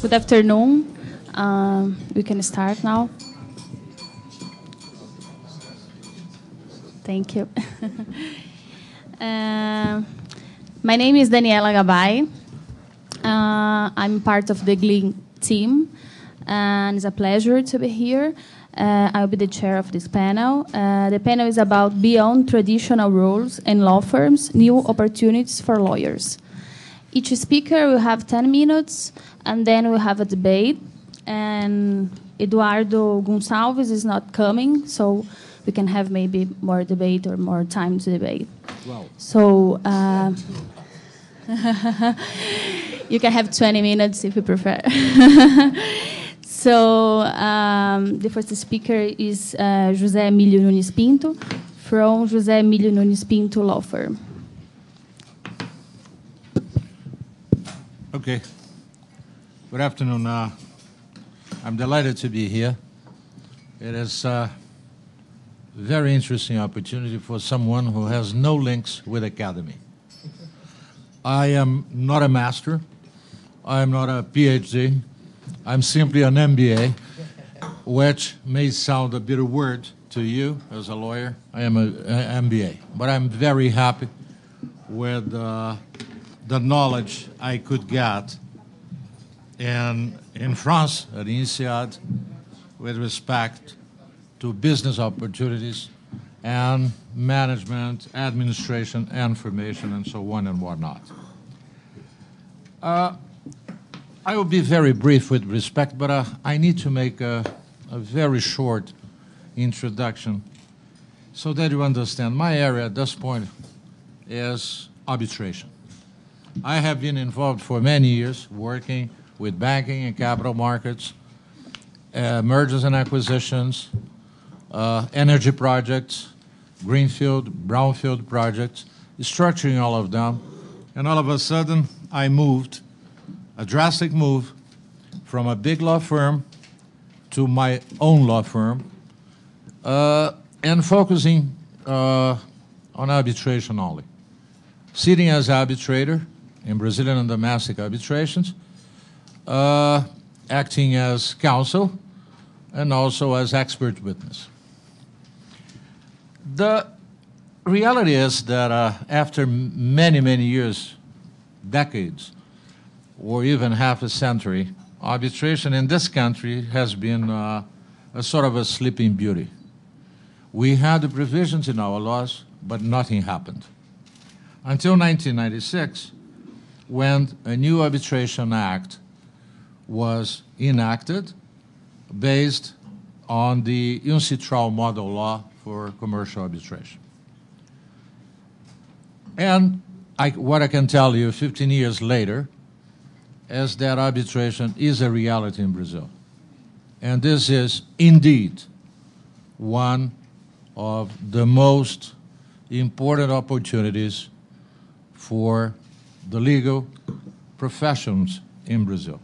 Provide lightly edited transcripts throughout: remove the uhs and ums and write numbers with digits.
Good afternoon. We can start now. Thank you. My name is Daniela Gabay. I'm part of the GLIN team, and it's a pleasure to be here. I'll be the chair of this panel. The panel is about beyond traditional roles and law firms, new opportunities for lawyers. Each speaker will have 10 minutes, and then we'll have a debate. And Eduardo Gonçalves is not coming, so we can have maybe more debate or more time to debate. Wow. So you can have 20 minutes if you prefer. So the first speaker is José Emílio Nunes Pinto from José Emílio Nunes Pinto Law Firm. Okay. Good afternoon. I'm delighted to be here. It is a very interesting opportunity for someone who has no links with academy. I am not a master. I am not a PhD. I'm simply an MBA, which may sound a bitter word to you as a lawyer. I am an MBA, but I'm very happy with the knowledge I could get in France at INSEAD with respect to business opportunities and management, administration, information, and so on and whatnot. I will be very brief with respect, but I need to make a very short introduction so that you understand. My area at this point is arbitration. I have been involved for many years working with banking and capital markets, mergers and acquisitions, energy projects, greenfield, brownfield projects, structuring all of them. And all of a sudden, I moved, a drastic move, from a big law firm to my own law firm, and focusing on arbitration only. Sitting as arbitrator in Brazilian and domestic arbitrations, acting as counsel, and also as expert witness. The reality is that after many, many years, decades, or even half a century, arbitration in this country has been a sort of a sleeping beauty. We had the provisions in our laws, but nothing happened. Until 1996, when a new arbitration act was enacted based on the UNCITRAL model law for commercial arbitration. And what I can tell you 15 years later is that arbitration is a reality in Brazil. And this is indeed one of the most important opportunities for the legal professions in Brazil.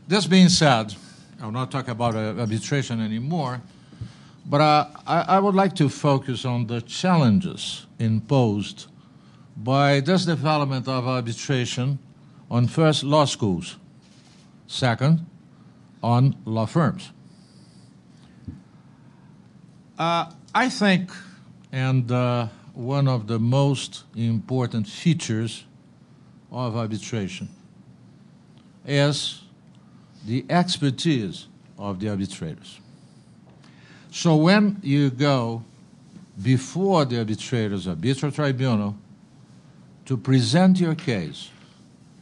This being said, I will not talk about arbitration anymore, but I would like to focus on the challenges imposed by this development of arbitration on first law schools, second on law firms. I think, and one of the most important features of arbitration is the expertise of the arbitrators. So when you go before the arbitrator's arbitral tribunal to present your case,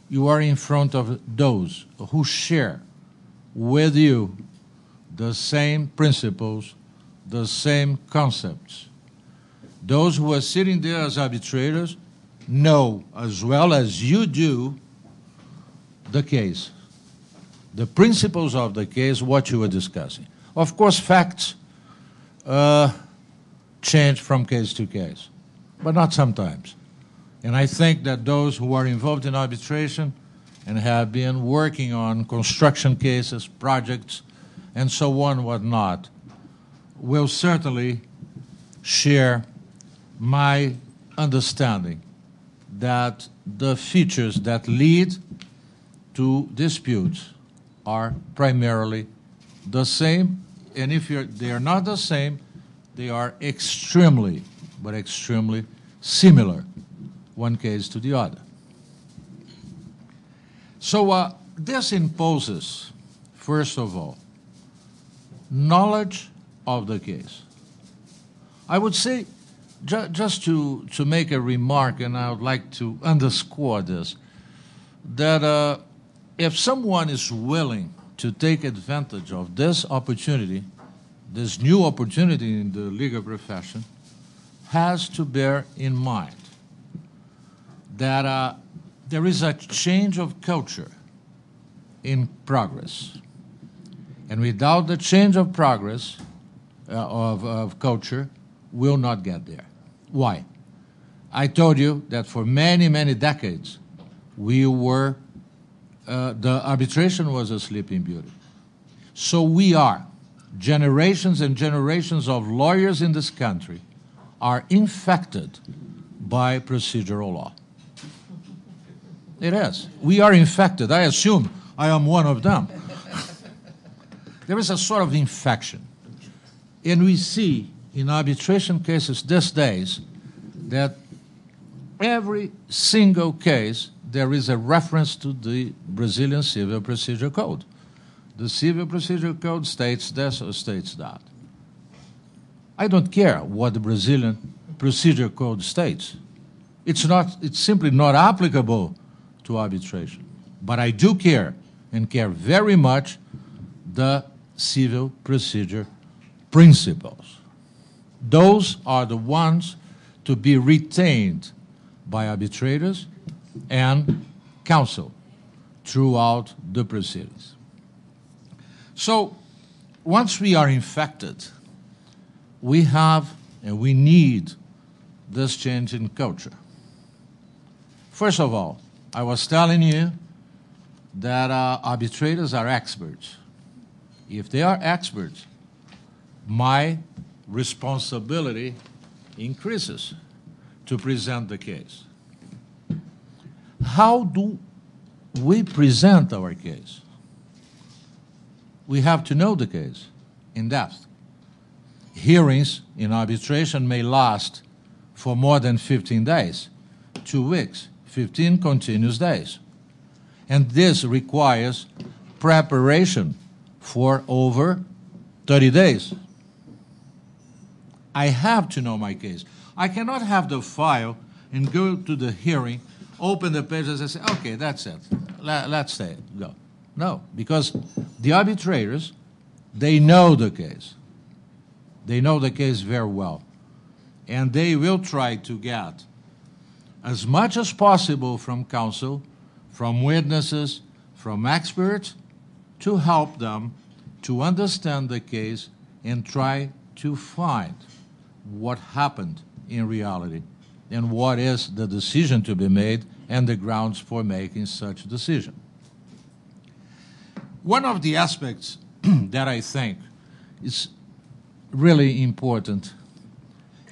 you are in front of those who share with you the same principles, the same concepts. Those who are sitting there as arbitrators know as well as you do the case, the principles of the case, what you were discussing. Of course, facts change from case to case, but not sometimes. And I think that those who are involved in arbitration and have been working on construction cases, projects, and so on, whatnot, will certainly share my understanding that the features that lead to disputes are primarily the same, and if they are not the same, they are extremely, but extremely similar, one case to the other. So this imposes, first of all, knowledge of the case. I would say, just to make a remark, and I would like to underscore this, that if someone is willing to take advantage of this opportunity, this new opportunity in the legal profession, has to bear in mind that there is a change of culture in progress. And without the change of progress, of culture, we'll not get there. Why? I told you that for many, many decades, the arbitration was a sleeping beauty. So we are, generations and generations of lawyers in this country are infected by procedural law. It is. We are infected. I assume I am one of them. There is a sort of infection. And we see in arbitration cases these days that every single case there is a reference to the Brazilian Civil Procedure Code. The Civil Procedure Code states this or states that. I don't care what the Brazilian Procedure Code states. It's simply not applicable to arbitration. But I do care, and care very much, the civil procedure principles. Those are the ones to be retained by arbitrators and counsel throughout the proceedings. So once we are infected, we have and we need this change in culture. First of all, I was telling you that arbitrators are experts. If they are experts, my responsibility increases to present the case. How do we present our case? We have to know the case in depth. Hearings in arbitration may last for more than 15 days, 2 weeks, 15 continuous days. And this requires preparation for over 30 days. I have to know my case. I cannot have the file and go to the hearing, open the pages and say, okay, that's it. Let's go. No, because the arbitrators, they know the case. They know the case very well. And they will try to get as much as possible from counsel, from witnesses, from experts, to help them to understand the case and try to find what happened in reality and what is the decision to be made and the grounds for making such a decision. One of the aspects that I think is really important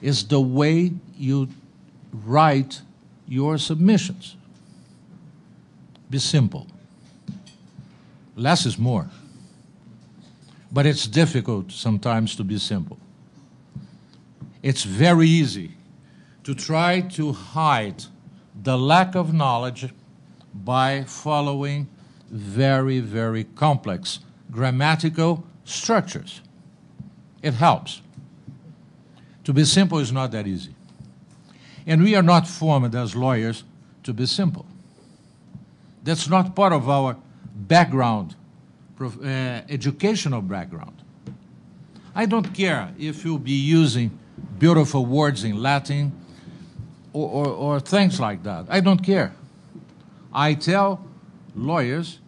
is the way you write your submissions. Be simple. Less is more. But it's difficult sometimes to be simple. It's very easy to try to hide the lack of knowledge by following very, very complex grammatical structures. It helps. To be simple is not that easy. And we are not formed as lawyers to be simple. That's not part of our background, educational background. I don't care if you'll be using beautiful words in Latin or things like that. I don't care. I tell lawyers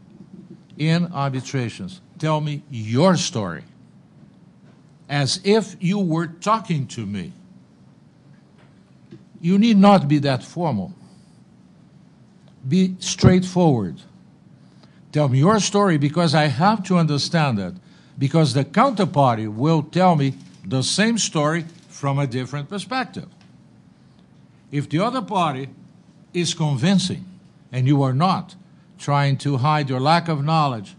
in arbitrations, tell me your story, as if you were talking to me. You need not be that formal. Be straightforward. Tell me your story because I have to understand it, because the counterparty will tell me the same story from a different perspective. If the other party is convincing and you are not, trying to hide your lack of knowledge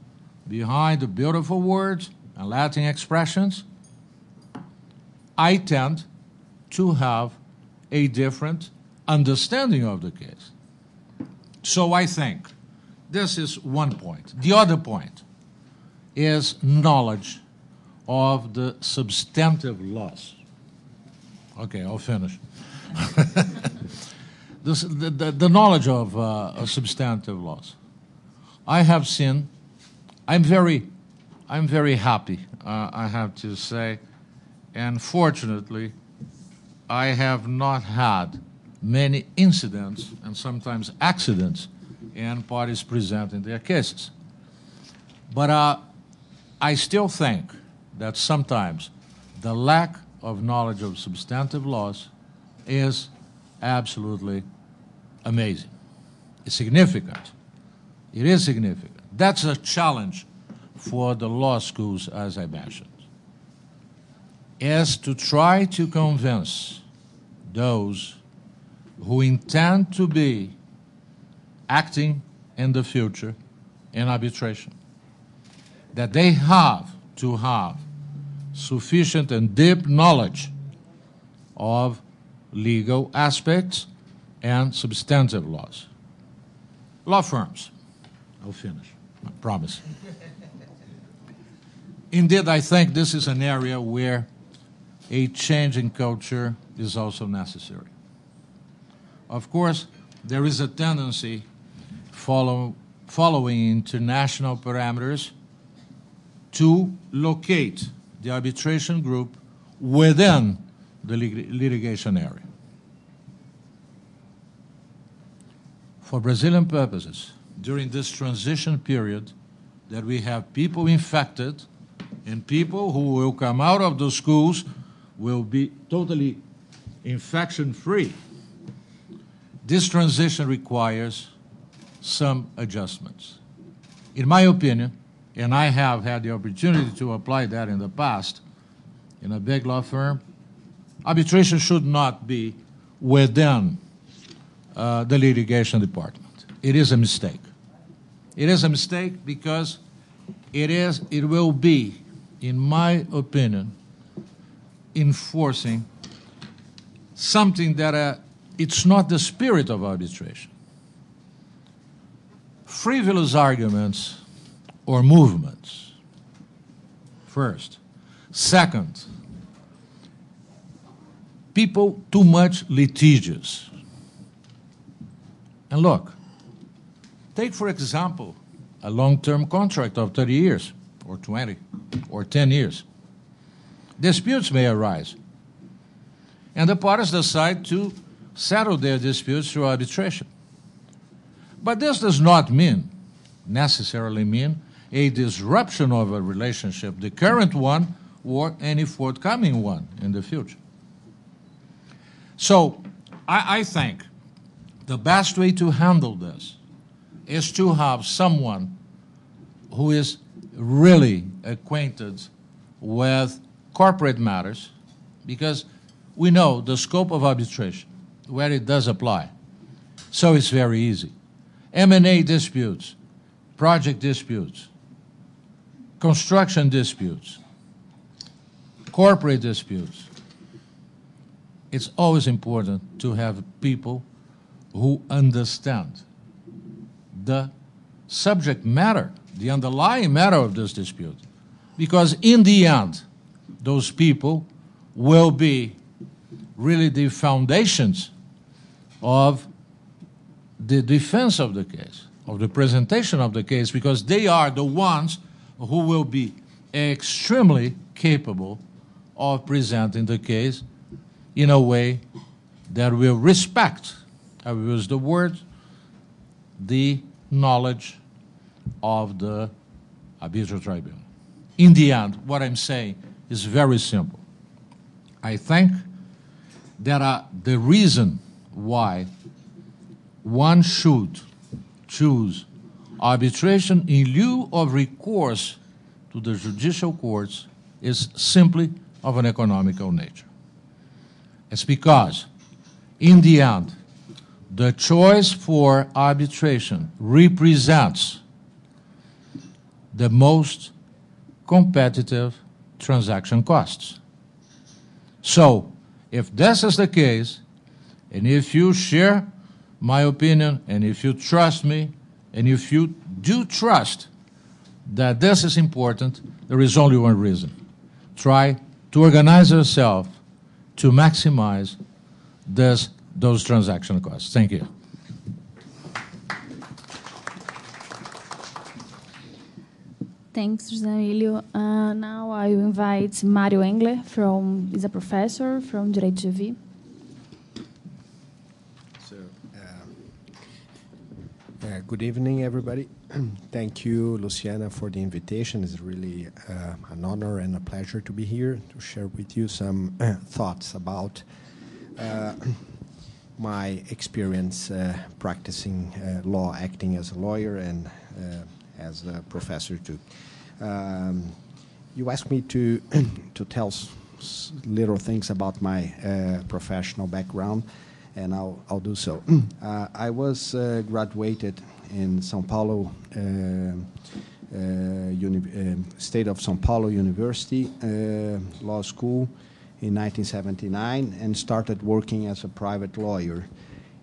behind the beautiful words and Latin expressions, I tend to have a different understanding of the case. So I think this is one point. The other point is knowledge of the substantive laws. Okay, I'll finish. The knowledge of substantive laws. I have seen, I'm very happy, I have to say, and fortunately, I have not had many incidents and sometimes accidents in parties presenting their cases. But I still think that sometimes the lack of knowledge of substantive laws is absolutely amazing. It's significant. It is significant. That's a challenge for the law schools, as I mentioned, is to try to convince those who intend to be acting in the future in arbitration that they have to have sufficient and deep knowledge of legal aspects and substantive laws. Law firms. I'll finish, I promise. Indeed, I think this is an area where a change in culture is also necessary. Of course, there is a tendency following international parameters to locate the arbitration group within the litigation area. For Brazilian purposes, during this transition period that we have people infected and people who will come out of the schools will be totally infection-free, this transition requires some adjustments. In my opinion, and I have had the opportunity to apply that in the past in a big law firm, arbitration should not be within the litigation department. It is a mistake. It is a mistake because it will be, in my opinion, enforcing something that it's not the spirit of arbitration. Frivolous arguments or movements, first. Second, people too much litigious. And look, take, for example, a long-term contract of 30 years, or 20, or 10 years. Disputes may arise, and the parties decide to settle their disputes through arbitration. But this does not necessarily mean a disruption of a relationship, the current one or any forthcoming one in the future. So I think the best way to handle this is to have someone who is really acquainted with corporate matters, because we know the scope of arbitration, where it does apply. So it's very easy. M&A disputes, project disputes, construction disputes, corporate disputes. It's always important to have people who understand the subject matter, the underlying matter of this dispute. Because in the end, those people will be really the foundations of the defense of the case, of the presentation of the case, because they are the ones who will be extremely capable of presenting the case in a way that will respect, I will use the word, the knowledge of the arbitral tribunal. In the end, what I'm saying is very simple. I think that the reason why one should choose arbitration in lieu of recourse to the judicial courts is simply of an economical nature. It's because, in the end, the choice for arbitration represents the most competitive transaction costs. So, if this is the case, and if you share my opinion, and if you trust me, and if you do trust that this is important, there is only one reason. Try to organize yourself to maximize those transaction costs. Thank you. Thanks, José Emílio. Now I will invite Mário Engler, is a professor from DIREITO GV. Good evening, everybody. Thank you, Luciana, for the invitation. It's really an honor and a pleasure to be here to share with you some thoughts about my experience practicing law, acting as a lawyer and as a professor too. You asked me to tell little things about my professional background, and I'll do so. I was graduated in São Paulo, State of São Paulo University Law School in 1979, and started working as a private lawyer.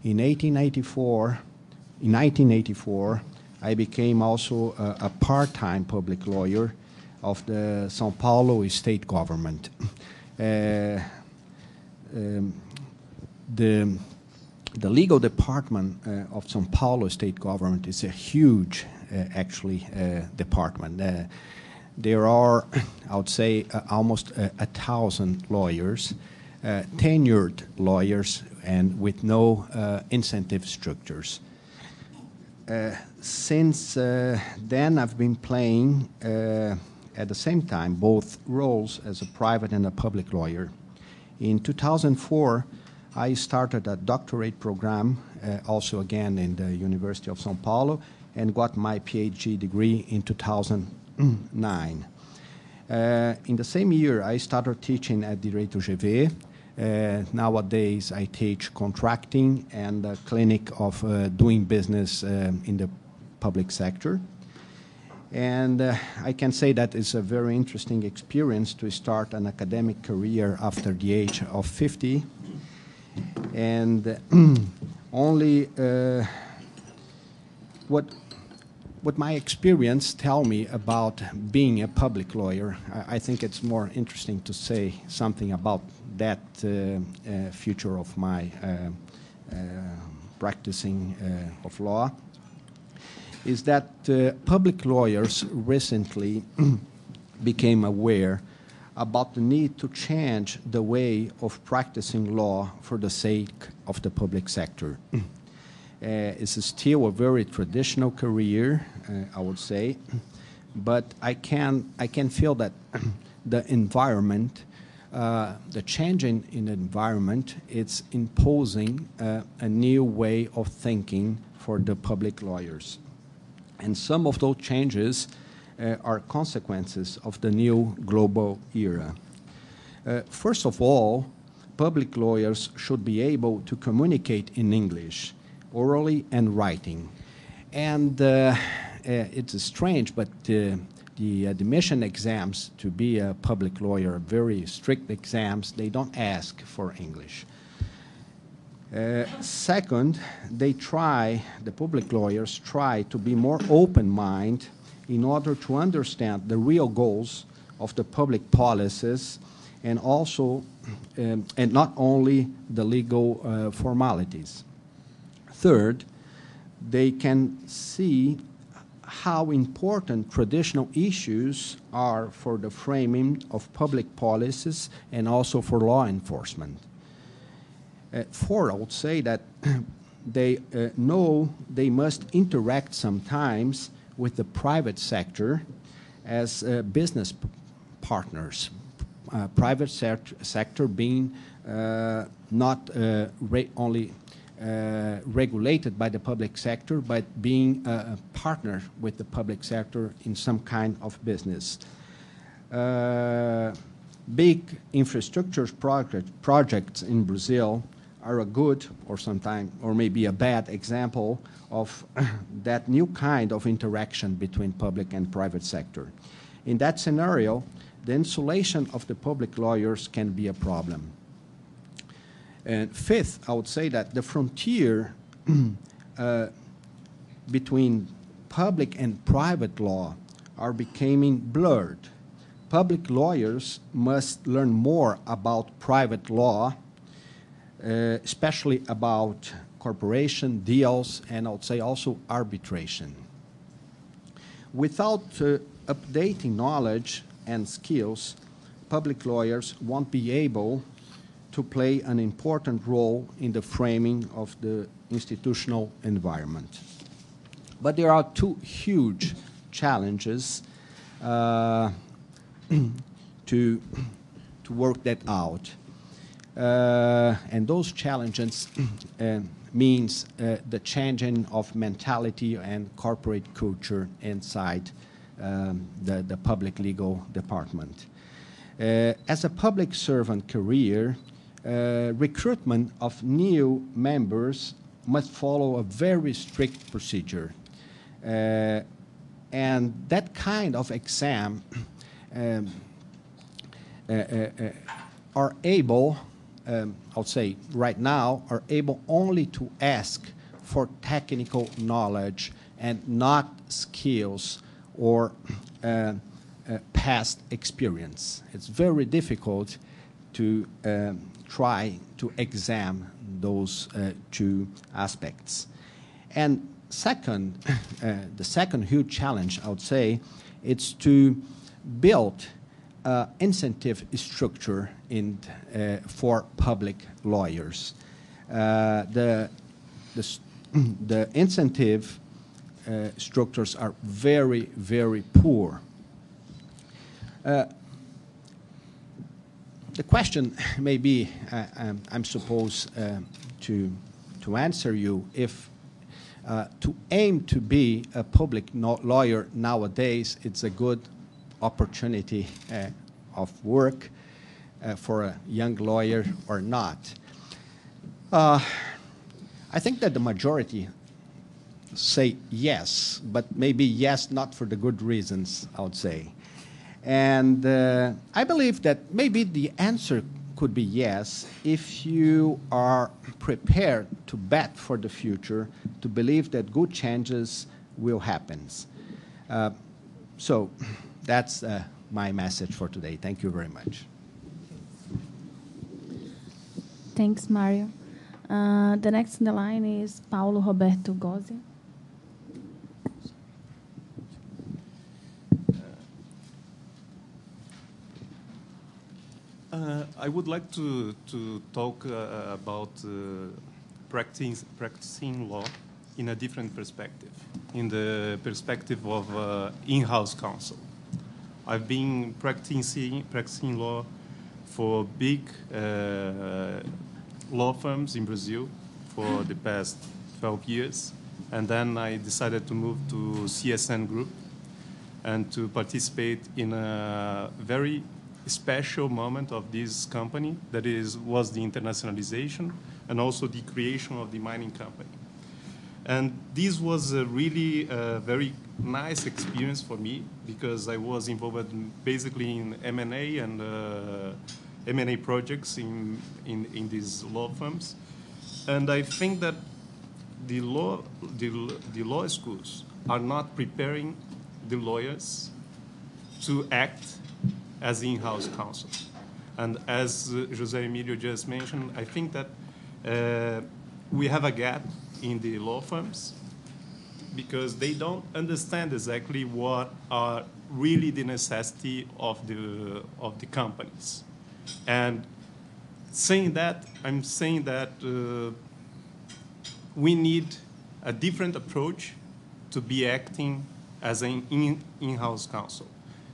In 1984, I became also a part-time public lawyer of the São Paulo state government. The legal department of São Paulo state government is a huge, department. There are, I would say, almost 1,000 lawyers, tenured lawyers, and with no incentive structures. Since then, I've been playing at the same time both roles as a private and a public lawyer. In 2004, I started a doctorate program, also again in the University of São Paulo, and got my PhD degree in 2009. In the same year, I started teaching at DIREITO GV. Nowadays, I teach contracting and a clinic of doing business in the public sector. And I can say that it's a very interesting experience to start an academic career after the age of 50. And only what my experience tell me about being a public lawyer, I think it's more interesting to say something about that future of my practicing of law, is that public lawyers recently became aware about the need to change the way of practicing law for the sake of the public sector. It's still a very traditional career, I would say, but I can feel that the environment, the changing in the environment, it's imposing a new way of thinking for the public lawyers. And some of those changes are consequences of the new global era. First of all, public lawyers should be able to communicate in English, orally and writing. And it's strange, but the admission exams to be a public lawyer, very strict exams, they don't ask for English. Second, the public lawyers try to be more open-minded in order to understand the real goals of the public policies and also, and not only the legal formalities. Third, they can see how important traditional issues are for the framing of public policies and also for law enforcement. Four, I would say that they know they must interact sometimes with the private sector as business partners. Private sector being not only regulated by the public sector, but being a partner with the public sector in some kind of business. big infrastructure projects in Brazil are a good or maybe a bad example of that new kind of interaction between public and private sector. In that scenario, the insulation of the public lawyers can be a problem. And fifth, I would say that the frontier between public and private law are becoming blurred. Public lawyers must learn more about private law, especially about corporation deals, and I would say also arbitration. Without updating knowledge and skills, public lawyers won't be able to play an important role in the framing of the institutional environment. But there are two huge challenges to work that out. And those challenges means the changing of mentality and corporate culture inside the public legal department. As a public servant career, recruitment of new members must follow a very strict procedure. And that kind of exam are able, I'll say right now, are able only to ask for technical knowledge and not skills or past experience. It's very difficult to try to examine those two aspects. And second, the second huge challenge, I would say, it's to build incentive structure for public lawyers. The incentive structures are very, very poor. The question may be, I'm supposed to answer you, if to aim to be a public lawyer nowadays, it's a good opportunity of work for a young lawyer or not. I think that the majority say yes, but maybe yes not for the good reasons, I would say. And I believe that maybe the answer could be yes if you are prepared to bet for the future, to believe that good changes will happen. So that's my message for today. Thank you very much. Thanks, Mario. The next in the line is Paulo Roberto Gozzi. I would like to talk about practicing law in a different perspective, in the perspective of in-house counsel. I've been practicing law for big law firms in Brazil for the past 12 years, and then I decided to move to CSN Group and to participate in a very special moment of this company, that was the internationalization and also the creation of the mining company. And this was a really very nice experience for me, because I was involved basically in M&A and M&A projects in these law firms. And I think that the law schools are not preparing the lawyers to act as in-house counsel. And as José Emílio just mentioned, I think that we have a gap in the law firms because they don't understand exactly what are really the necessity of the companies. And saying that, I'm saying that we need a different approach to be acting as an in-house counsel.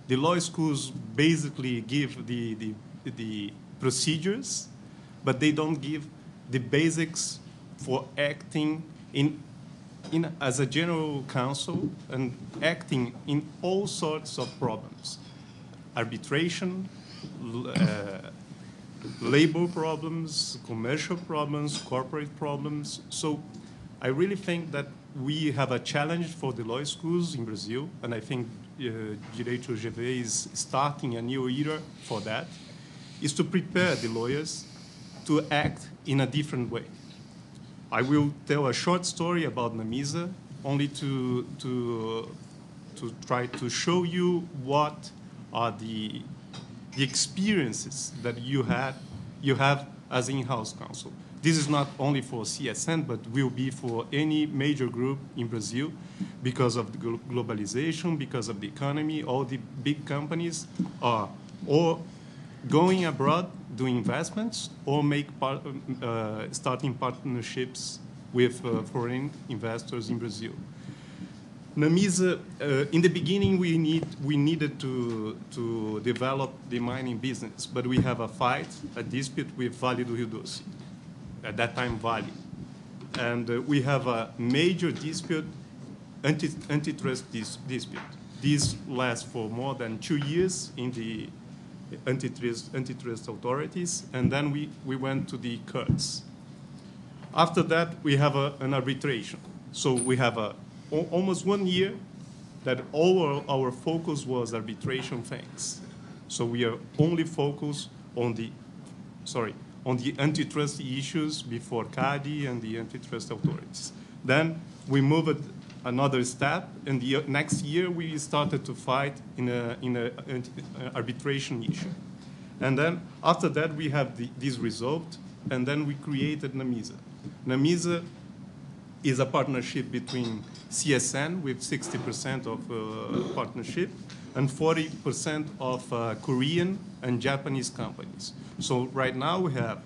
The law schools basically give the procedures, but they don't give the basics for acting as a general counsel and acting in all sorts of problems. Arbitration, labor problems, commercial problems, corporate problems. So I really think that we have a challenge for the law schools in Brazil, and I think DIREITO GV is starting a new era for that, is to prepare the lawyers to act in a different way. I will tell a short story about Namisa, only to try to show you what are the experiences that you have as in-house counsel. This is not only for CSN, but will be for any major group in Brazil because of the globalization, because of the economy. All the big companies are or going abroad, doing investments, or starting partnerships with foreign investors in Brazil. Namisa, in the beginning, we needed to develop the mining business, but we have a dispute with Vale do Rio Doce, at that time Vale. And we have a major dispute, antitrust dispute. This lasts for more than 2 years in the antitrust authorities, and then we went to the courts. After that, we have an arbitration. So we have almost 1 year that all our focus was arbitration things. So we are only focused on the antitrust issues before CADE and the antitrust authorities. Then we moved another step, and the next year we started to fight in a arbitration issue. And then after that we have this resolved, and then we created Namisa. Namisa is a partnership between CSN with 60% of partnership and 40% of Korean and Japanese companies. So right now we have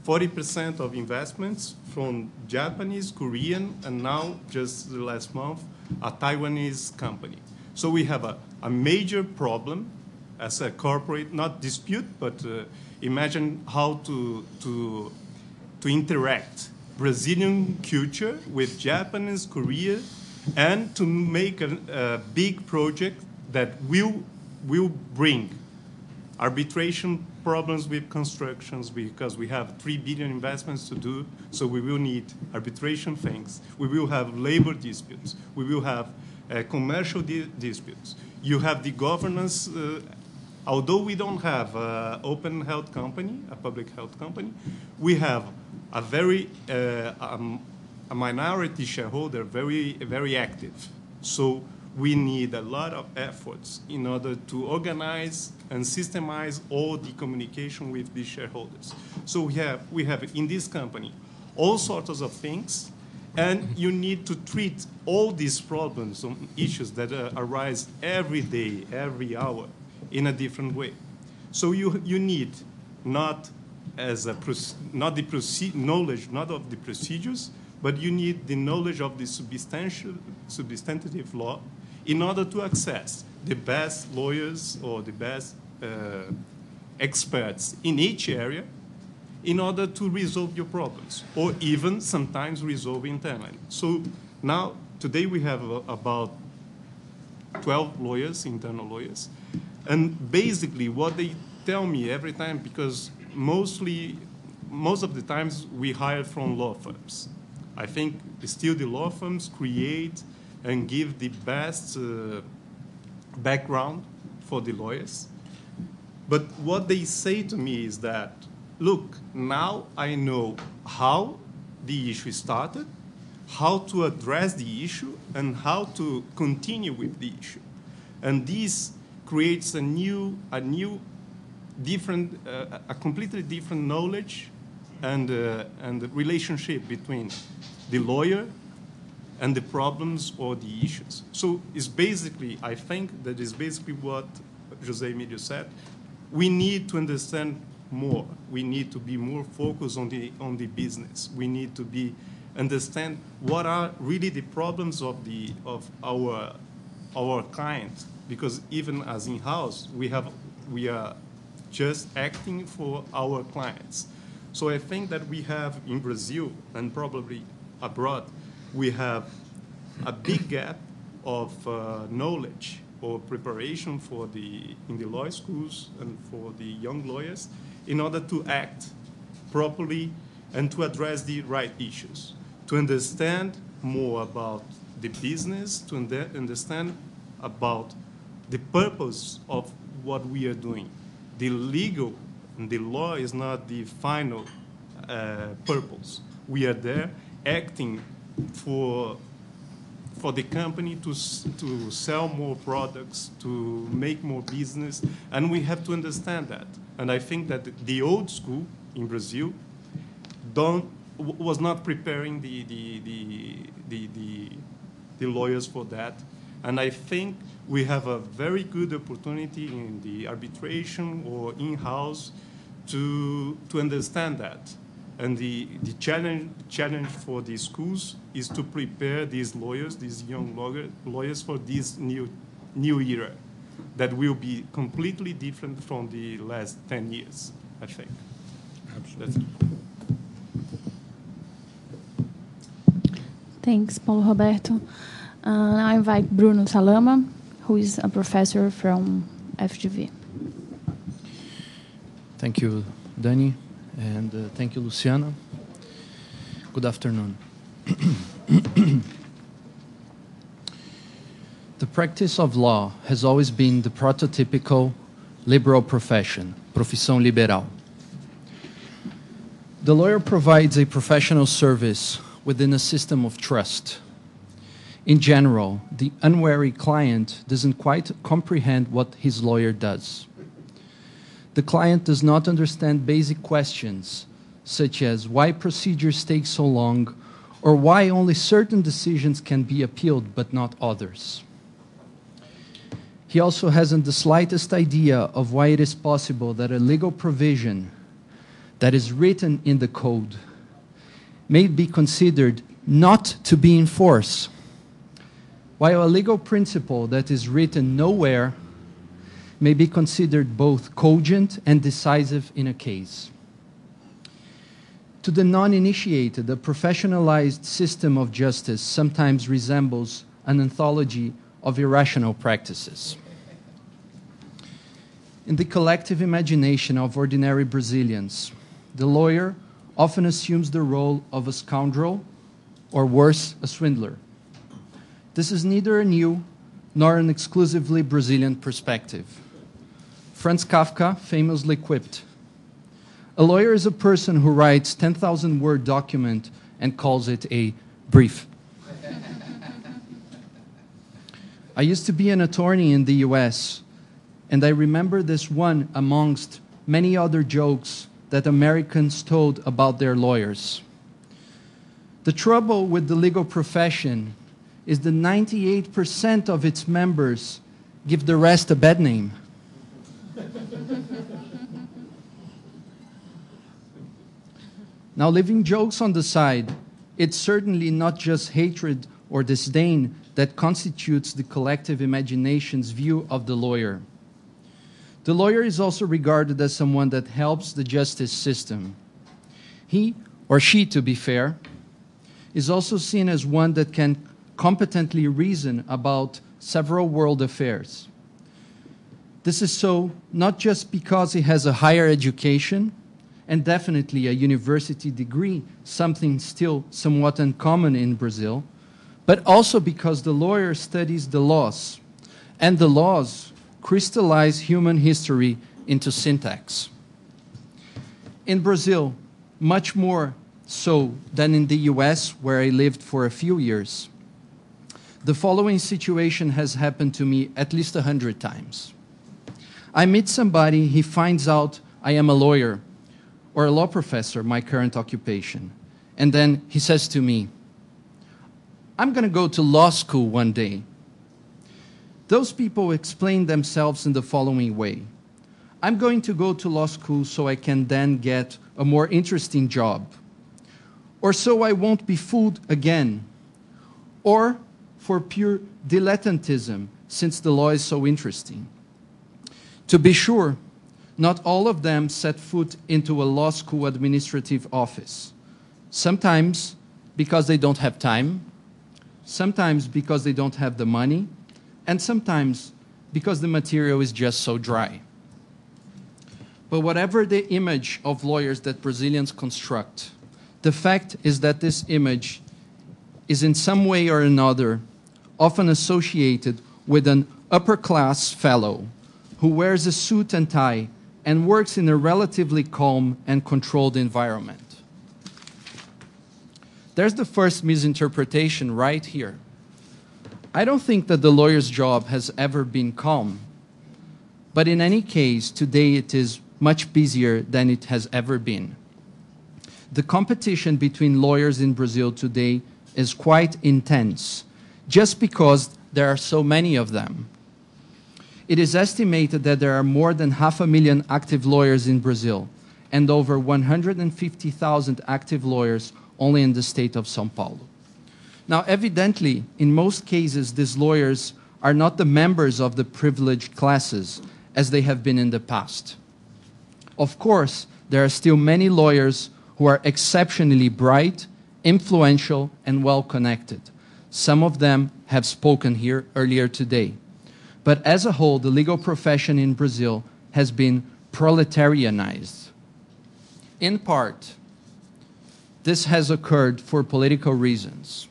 40% of investments from Japanese, Korean, and now, just the last month, a Taiwanese company. So we have a major problem as a corporate, not dispute, but imagine how to interact Brazilian culture with Japanese, Korea, and to make a big project that will bring arbitration problems with constructions, because we have 3 billion investments to do, so we will need arbitration things. We will have labor disputes. We will have commercial disputes. You have the governance. Although we don't have an open health company, a public health company, we have a very a minority shareholder, very active. So we need a lot of efforts in order to organize and systemize all the communication with the shareholders. So we have in this company all sorts of things, and you need to treat all these problems and issues that arise every day, every hour, in a different way. So you need not the knowledge, not of the procedures, but you need the knowledge of the substantive law in order to access the best lawyers or the best experts in each area in order to resolve your problems, or even sometimes resolve internally. So now, today we have about 12 lawyers, internal lawyers, and basically what they tell me every time, because most of the times we hire from law firms. I think still the law firms create and give the best background for the lawyers. But what they say to me is that, look, now I know how the issue started, how to address the issue, and how to continue with the issue. And this creates a completely different knowledge and the relationship between the lawyer and the problems or the issues. So it's basically, I think that is basically what José Emílio said. We need to understand more. We need to be more focused on the business. We need to understand what are really the problems of our clients, because even as in-house, we are just acting for our clients. So I think that we have in Brazil and probably abroad, we have a big gap of knowledge or preparation in the law schools and for the young lawyers in order to act properly and to address the right issues, to understand more about the business, to understand about the purpose of what we are doing. The legal and the law is not the final purpose. We are there acting for the company to sell more products, to make more business, and we have to understand that. And I think that the old school in Brazil was not preparing the lawyers for that. And I think we have a very good opportunity in the arbitration or in-house to understand that. And the challenge for the schools is to prepare these lawyers, these young lawyers, for this new era that will be completely different from the last 10 years, I think. Absolutely. Thanks, Paulo Roberto. Now I invite Bruno Salama, who is a professor from FGV. Thank you, Dani, and thank you, Luciana. Good afternoon. The practice of law has always been the prototypical liberal profession, profissão liberal. The lawyer provides a professional service within a system of trust. In general, the unwary client doesn't quite comprehend what his lawyer does. The client does not understand basic questions, such as why procedures take so long, or why only certain decisions can be appealed but not others. He also hasn't the slightest idea of why it is possible that a legal provision that is written in the code may be considered not to be in force, while a legal principle that is written nowhere may be considered both cogent and decisive in a case. To the non-initiated, a professionalized system of justice sometimes resembles an anthology of irrational practices. In the collective imagination of ordinary Brazilians, the lawyer often assumes the role of a scoundrel, or worse, a swindler. This is neither a new nor an exclusively Brazilian perspective. Franz Kafka famously quipped, "A lawyer is a person who writes 10,000-word document and calls it a brief." I used to be an attorney in the US, and I remember this one amongst many other jokes that Americans told about their lawyers. The trouble with the legal profession is that 98% of its members give the rest a bad name. Now, leaving jokes on the side, it's certainly not just hatred or disdain that constitutes the collective imagination's view of the lawyer. The lawyer is also regarded as someone that helps the justice system. He, or she to be fair, is also seen as one that can competently reason about several world affairs. This is so not just because he has a higher education, and definitely a university degree, something still somewhat uncommon in Brazil, but also because the lawyer studies the laws, and the laws crystallize human history into syntax. In Brazil, much more so than in the US, where I lived for a few years, the following situation has happened to me at least 100 times. I meet somebody, he finds out I am a lawyer, or a law professor, my current occupation, and then he says to me, "I'm going to go to law school one day." Those people explain themselves in the following way. "I'm going to go to law school so I can then get a more interesting job, or so I won't be fooled again, or for pure dilettantism, since the law is so interesting." To be sure, not all of them set foot into a law school administrative office. Sometimes because they don't have time, sometimes because they don't have the money, and sometimes because the material is just so dry. But whatever the image of lawyers that Brazilians construct, the fact is that this image is in some way or another often associated with an upper-class fellow who wears a suit and tie and works in a relatively calm and controlled environment. There's the first misinterpretation right here. I don't think that the lawyer's job has ever been calm. But in any case, today it is much busier than it has ever been. The competition between lawyers in Brazil today is quite intense, just because there are so many of them. It is estimated that there are more than 500,000 active lawyers in Brazil, and over 150,000 active lawyers only in the state of São Paulo. Now, evidently, in most cases, these lawyers are not the members of the privileged classes, as they have been in the past. Of course, there are still many lawyers who are exceptionally bright, influential, and well-connected. Some of them have spoken here earlier today. But as a whole, the legal profession in Brazil has been proletarianized. In part, this has occurred for political reasons.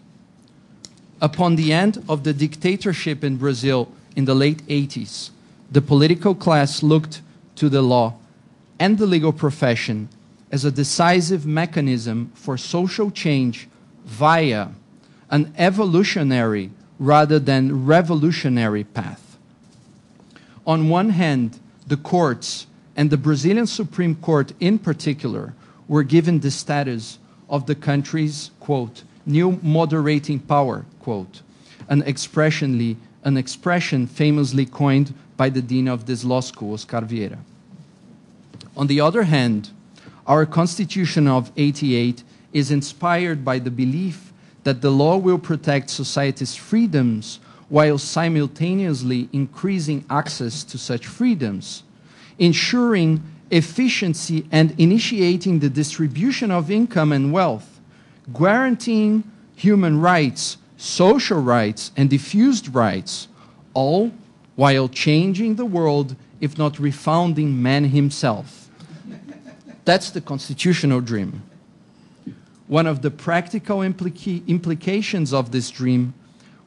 Upon the end of the dictatorship in Brazil in the late 80s, the political class looked to the law and the legal profession as a decisive mechanism for social change via an evolutionary rather than revolutionary path. On one hand, the courts, and the Brazilian Supreme Court in particular, were given the status of the country's, quote, new moderating power, quote, an expression famously coined by the dean of this law school, Oscar Vieira. On the other hand, our Constitution of '88 is inspired by the belief that the law will protect society's freedoms while simultaneously increasing access to such freedoms, ensuring efficiency and initiating the distribution of income and wealth, guaranteeing human rights, social rights, and diffused rights, all while changing the world, if not refounding man himself. That's the constitutional dream. One of the practical implications of this dream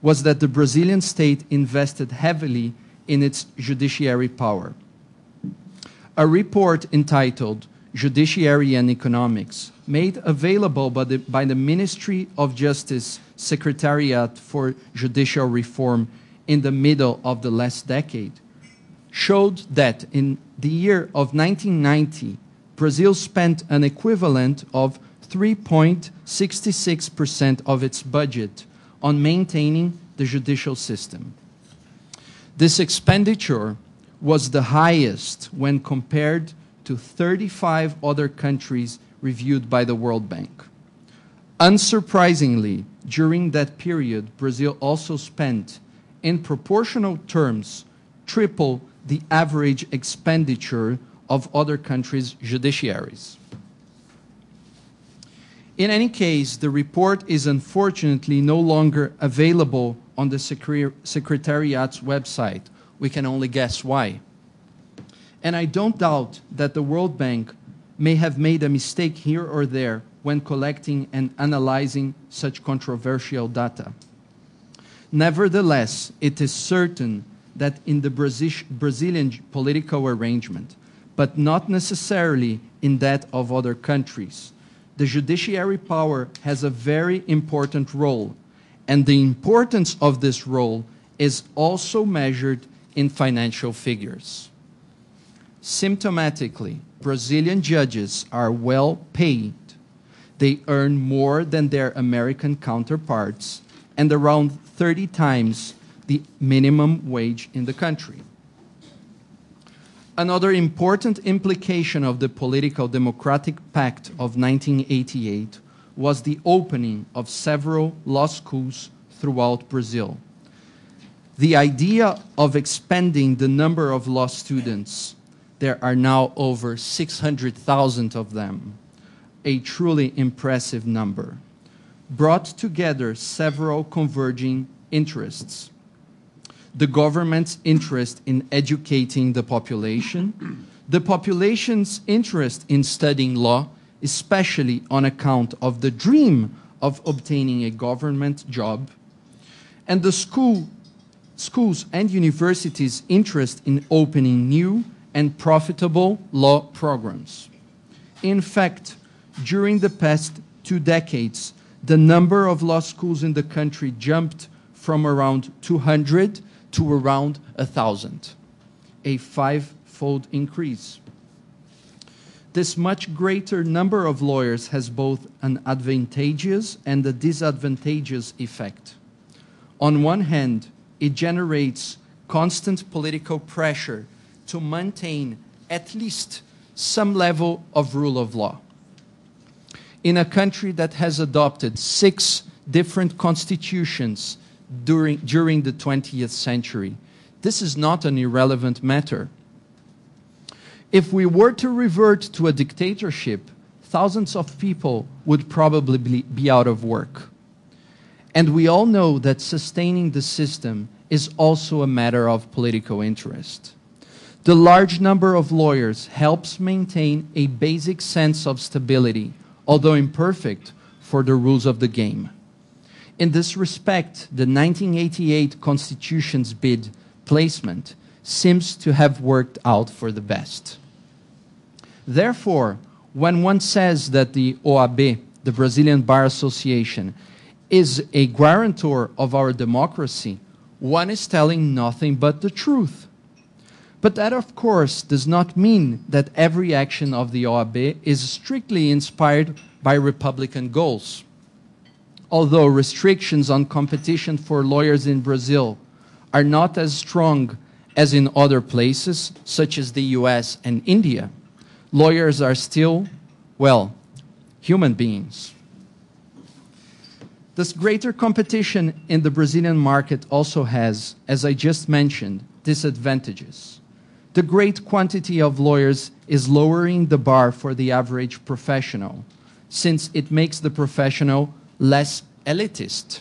was that the Brazilian state invested heavily in its judiciary power. A report entitled Judiciary and Economics, made available by the Ministry of Justice Secretariat for Judicial Reform in the middle of the last decade, showed that in the year of 1990, Brazil spent an equivalent of 3.66% of its budget on maintaining the judicial system. This expenditure was the highest when compared to 35 other countries reviewed by the World Bank. Unsurprisingly, during that period, Brazil also spent, in proportional terms, triple the average expenditure of other countries' judiciaries. In any case, the report is unfortunately no longer available on the Secretariat's website. We can only guess why. And I don't doubt that the World Bank may have made a mistake here or there when collecting and analyzing such controversial data. Nevertheless, it is certain that in the Brazilian political arrangement, but not necessarily in that of other countries, the judiciary power has a very important role, and the importance of this role is also measured in financial figures. Symptomatically, Brazilian judges are well paid. They earn more than their American counterparts and around 30 times the minimum wage in the country. Another important implication of the Political Democratic Pact of 1988 was the opening of several law schools throughout Brazil. The idea of expanding the number of law students, there are now over 600,000 of them, a truly impressive number, brought together several converging interests. the government's interest in educating the population's interest in studying law, especially on account of the dream of obtaining a government job, and the schools and universities' interest in opening new and profitable law programs. In fact, during the past 2 decades, the number of law schools in the country jumped from around 200 to around 1,000, a 5-fold increase. This much greater number of lawyers has both an advantageous and a disadvantageous effect. On one hand, it generates constant political pressure to maintain at least some level of rule of law. In a country that has adopted 6 different constitutions during the 20th century, this is not an irrelevant matter. If we were to revert to a dictatorship, thousands of people would probably be out of work. And we all know that sustaining the system is also a matter of political interest. The large number of lawyers helps maintain a basic sense of stability, although imperfect, for the rules of the game. In this respect, the 1988 Constitution's bid placement seems to have worked out for the best. Therefore, when one says that the OAB, the Brazilian Bar Association, is a guarantor of our democracy, one is telling nothing but the truth. But that, of course, does not mean that every action of the OAB is strictly inspired by Republican goals. Although restrictions on competition for lawyers in Brazil are not as strong as in other places, such as the US and India, lawyers are still, well, human beings. This greater competition in the Brazilian market also has, as I just mentioned, disadvantages. The great quantity of lawyers is lowering the bar for the average professional, since it makes the professional less elitist.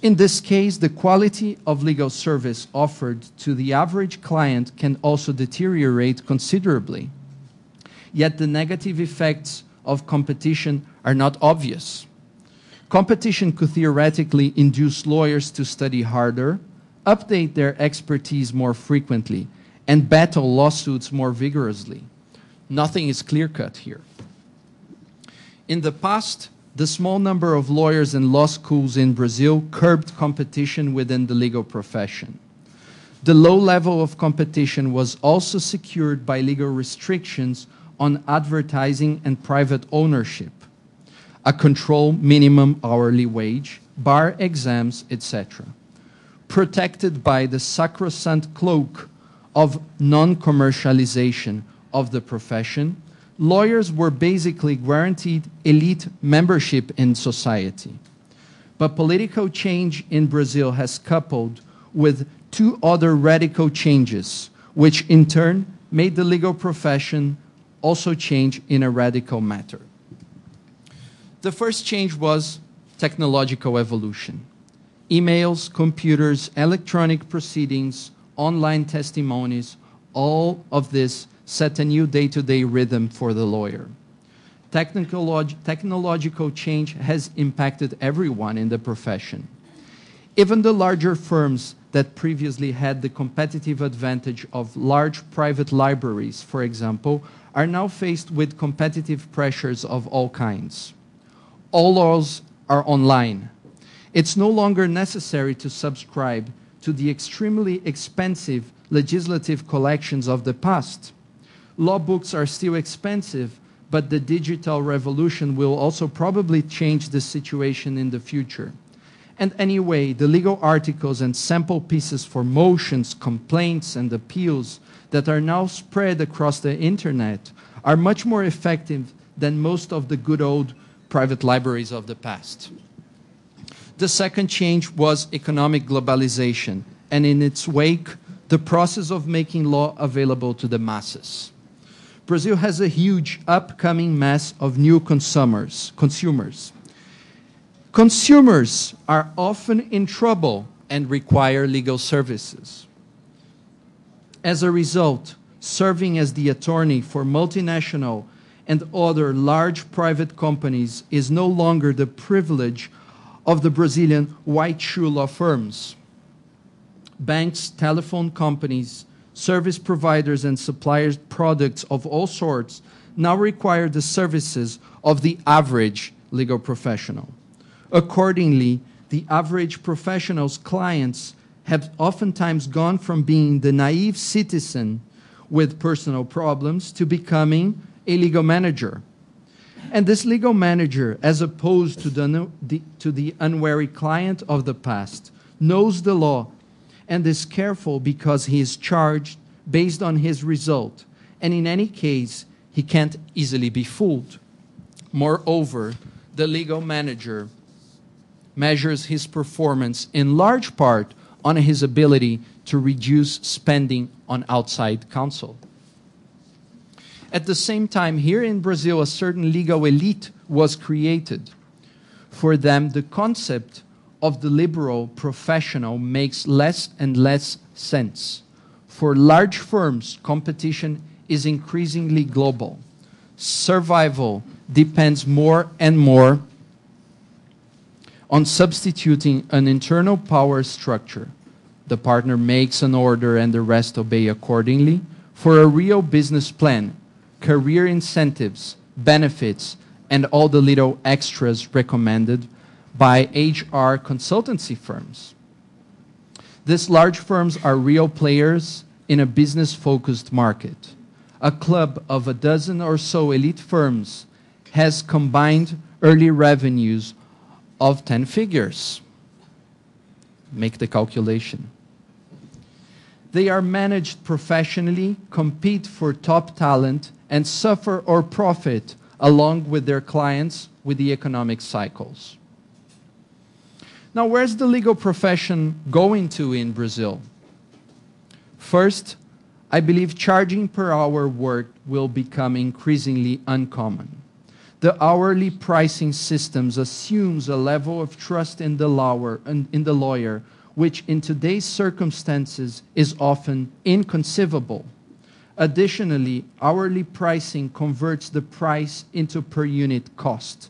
In this case, the quality of legal service offered to the average client can also deteriorate considerably. Yet the negative effects of competition are not obvious. Competition could theoretically induce lawyers to study harder, update their expertise more frequently, and battle lawsuits more vigorously. Nothing is clear-cut here. In the past, the small number of lawyers and law schools in Brazil curbed competition within the legal profession. The low level of competition was also secured by legal restrictions on advertising and private ownership, a controlled minimum hourly wage, bar exams, etc. Protected by the sacrosanct cloak of non-commercialization of the profession, lawyers were basically guaranteed elite membership in society. But political change in Brazil has coupled with 2 other radical changes, which in turn made the legal profession also change in a radical manner. The first change was technological evolution. Emails, computers, electronic proceedings, online testimonies, all of this set a new day-to-day rhythm for the lawyer. Technological change has impacted everyone in the profession. Even the larger firms that previously had the competitive advantage of large private libraries, for example, are now faced with competitive pressures of all kinds. All laws are online. It's no longer necessary to subscribe to the extremely expensive legislative collections of the past. Law books are still expensive, but the digital revolution will also probably change the situation in the future. And anyway, the legal articles and sample pieces for motions, complaints, and appeals that are now spread across the internet are much more effective than most of the good old private libraries of the past. The second change was economic globalization, and in its wake, the process of making law available to the masses. Brazil has a huge upcoming mass of new consumers. Consumers are often in trouble and require legal services. As a result, serving as the attorney for multinational and other large private companies is no longer the privilege of the Brazilian white shoe law firms. Banks, telephone companies, service providers and suppliers products of all sorts now require the services of the average legal professional. Accordingly, the average professional's clients have oftentimes gone from being the naive citizen with personal problems to becoming a legal manager. And this legal manager, as opposed to the unwary client of the past, knows the law and is careful because he is charged based on his result. And in any case, he can't easily be fooled. Moreover, the legal manager measures his performance in large part on his ability to reduce spending on outside counsel. At the same time, here in Brazil, a certain legal elite was created. For them, the concept of the liberal professional makes less and less sense. For large firms, competition is increasingly global. Survival depends more and more on substituting an internal power structure. The partner makes an order and the rest obey accordingly, for a real business plan, career incentives, benefits, and all the little extras recommended by HR consultancy firms. These large firms are real players in a business-focused market. A club of a dozen or so elite firms has combined early revenues of 10 figures. Make the calculation. They are managed professionally, compete for top talent, and suffer or profit along with their clients with the economic cycles. Now, where's the legal profession going to in Brazil? First, I believe charging per hour worked will become increasingly uncommon. The hourly pricing systems assumes a level of trust in the lawyer, which in today's circumstances is often inconceivable. Additionally, hourly pricing converts the price into per unit cost.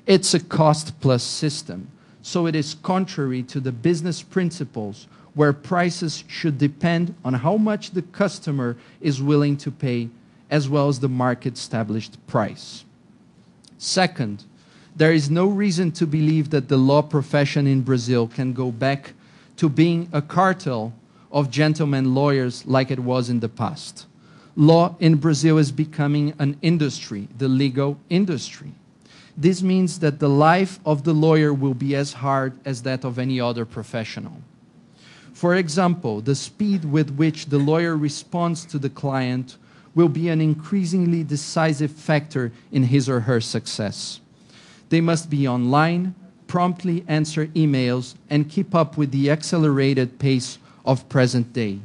It's a cost-plus system, so it is contrary to the business principles where prices should depend on how much the customer is willing to pay, as well as the market-established price. Second, there is no reason to believe that the law profession in Brazil can go back to being a cartel of gentlemen lawyers like it was in the past. Law in Brazil is becoming an industry, the legal industry. This means that the life of the lawyer will be as hard as that of any other professional. For example, the speed with which the lawyer responds to the client will be an increasingly decisive factor in his or her success. They must be online, promptly answer emails, and keep up with the accelerated pace of present day.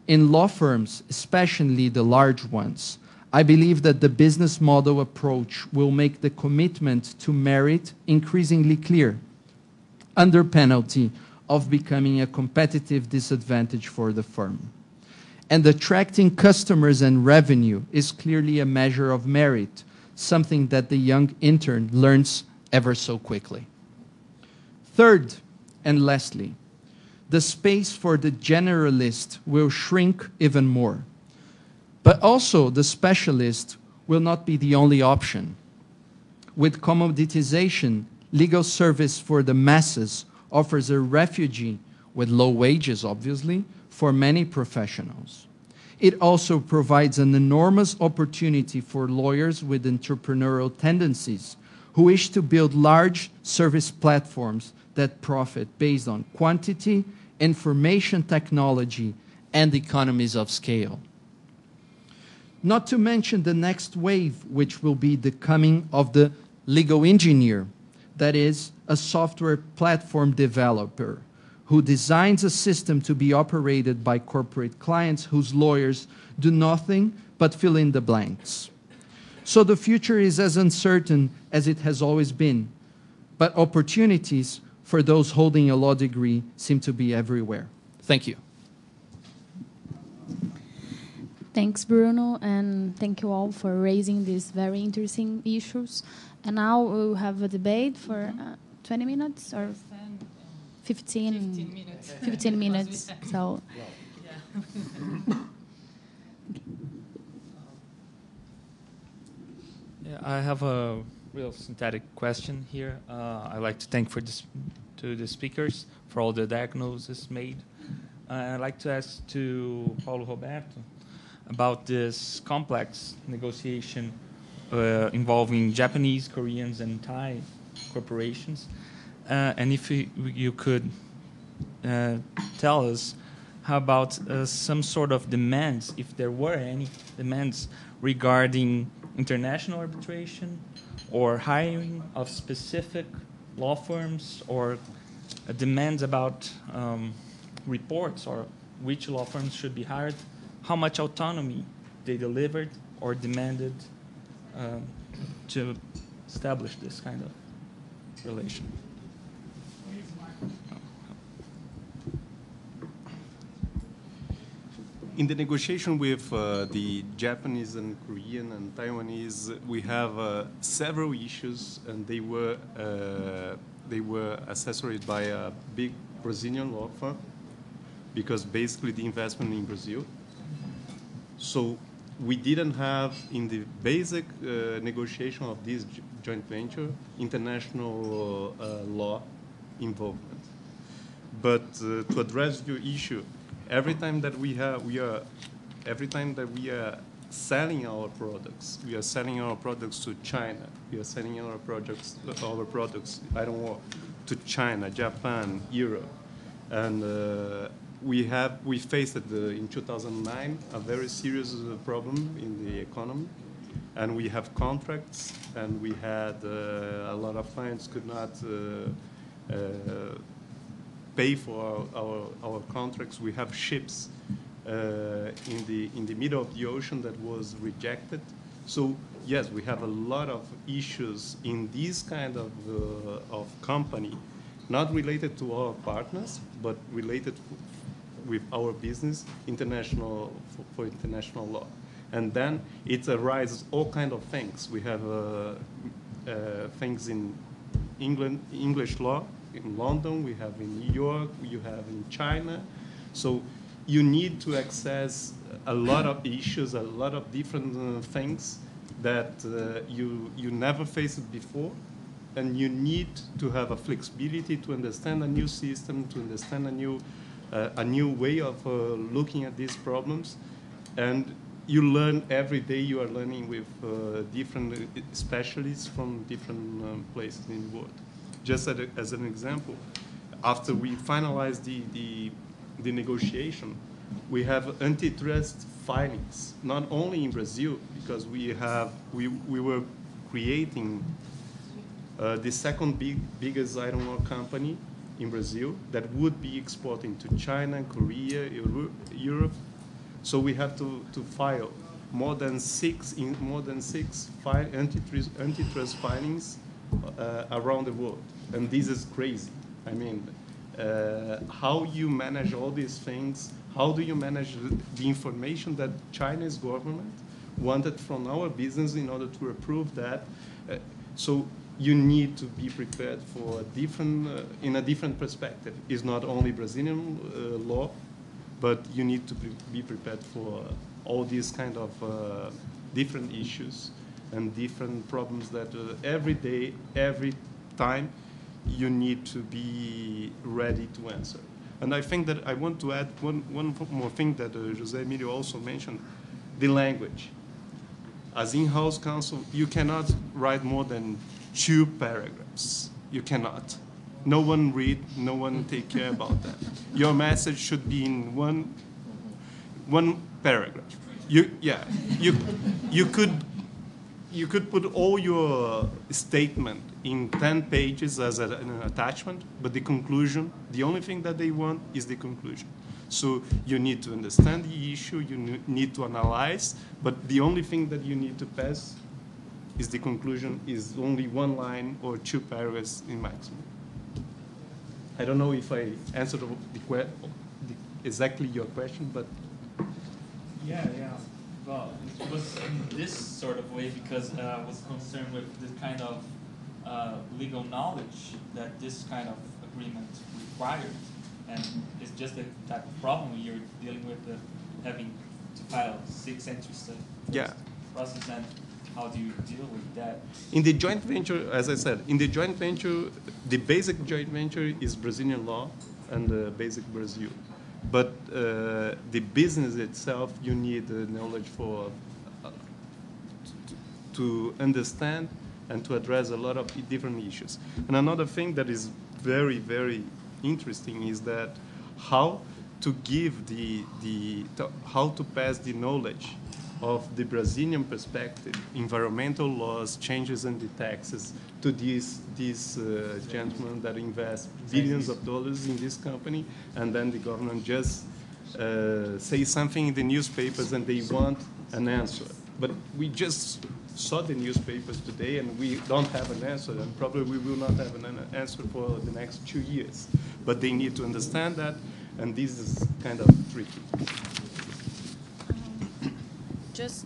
In law firms, especially the large ones, I believe that the business model approach will make the commitment to merit increasingly clear, under penalty of becoming a competitive disadvantage for the firm. And attracting customers and revenue is clearly a measure of merit, something that the young intern learns ever so quickly. Third, and lastly, the space for the generalist will shrink even more. But also, the specialist will not be the only option. With commoditization, legal service for the masses offers a refuge, with low wages, obviously, for many professionals. It also provides an enormous opportunity for lawyers with entrepreneurial tendencies who wish to build large service platforms that profit based on quantity, information technology, and economies of scale. Not to mention the next wave, which will be the coming of the legal engineer, that is, a software platform developer who designs a system to be operated by corporate clients whose lawyers do nothing but fill in the blanks. So the future is as uncertain as it has always been, but opportunities for those holding a law degree seem to be everywhere. Thank you. Thanks, Bruno, and thank you all for raising these very interesting issues. And now we'll have a debate for 20 minutes or 15 minutes. 15 minutes. So. Yeah, I have a real synthetic question here. I'd like to thank to the speakers for all the diagnoses made. I'd like to ask to Paulo Roberto about this complex negotiation involving Japanese, Koreans, and Thai corporations. And if you could tell us how about some sort of demands, if there were any demands regarding international arbitration or hiring of specific law firms, or demands about reports or which law firms should be hired, how much autonomy they delivered or demanded to establish this kind of relation. In the negotiation with the Japanese and Korean and Taiwanese, we have several issues, and they were assessored by a big Brazilian law firm, because basically the investment in Brazil. So we didn't have in the basic negotiation of this joint venture international law involvement. But to address your issue, every time that we are selling our products, we are selling our products to China. We are selling our products, I don't know, to China, Japan, Europe, and we faced in 2009 a very serious problem in the economy, and we have contracts, and we had a lot of clients could not pay for our contracts. We have ships in the middle of the ocean that was rejected. So yes, we have a lot of issues in this kind of company, not related to our partners, but related with our business, international for international law. And then it arises all kind of things. We have things in England, English law, in London, we have in New York, you have in China. So you need to access a lot of issues, a lot of different things that you never faced before, and you need to have a flexibility to understand a new system, to understand a new way of looking at these problems. And you learn every day. You are learning with different specialists from different places in the world. Just as an example, after we finalized the negotiation, we have antitrust filings, not only in Brazil, because we were creating the second biggest iron ore company in Brazil that would be exporting to China, Korea, Europe. So we have to file more than six antitrust filings around the world, and this is crazy. I mean, how you manage all these things? How do you manage the information that Chinese government wanted from our business in order to approve that? So you need to be prepared for in a different perspective. It's not only Brazilian law, but you need to be prepared for all these kind of different issues and different problems that every day, every time, you need to be ready to answer. And I think that I want to add one more thing that José Emílio also mentioned, the language. As in-house counsel, you cannot write more than 2 paragraphs. You cannot. No one read, no one take care about that. Your message should be in one paragraph. You could put all your statement in 10 pages as an attachment, but the conclusion, the only thing that they want is the conclusion. So you need to understand the issue, you need to analyze, but the only thing that you need to pass is the conclusion, is only 1 line or 2 paragraphs in maximum. I don't know if I answered exactly your question, but yeah. Well, it was in this sort of way because I was concerned with the kind of legal knowledge that this kind of agreement required, and it's just the type of problem you're dealing with, having to file 6 entries process, and how do you deal with that? In the joint venture, as I said, in the joint venture, the basic joint venture is Brazilian law and basic Brazil. But the business itself, you need knowledge for to understand and to address a lot of different issues. And another thing that is very, very interesting is that how to give how to pass the knowledge of the Brazilian perspective, environmental laws, changes in the taxes, to these gentlemen that invest billions of dollars in this company, and then the government just say something in the newspapers and they want an answer. But we just saw the newspapers today and we don't have an answer, and probably we will not have an answer for the next 2 years. But they need to understand that, and this is kind of tricky.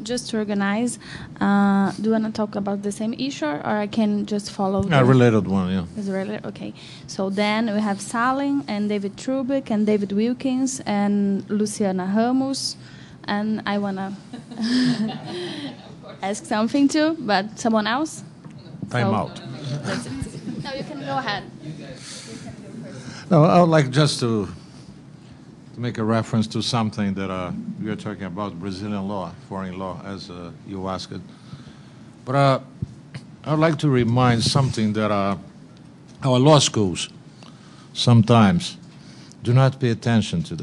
Just to organize, do you want to talk about the same issue, or I can just follow? A related one, yeah. Is related? Okay. So then we have Salim and David Trubick and David Wilkins and Luciana Ramos, and I want to ask something too, but someone else? Time out. That's it. No, you can go ahead. No, I would like just to make a reference to something that we are talking about, Brazilian law, foreign law, as you asked. But I would like to remind something that our law schools sometimes do not pay attention to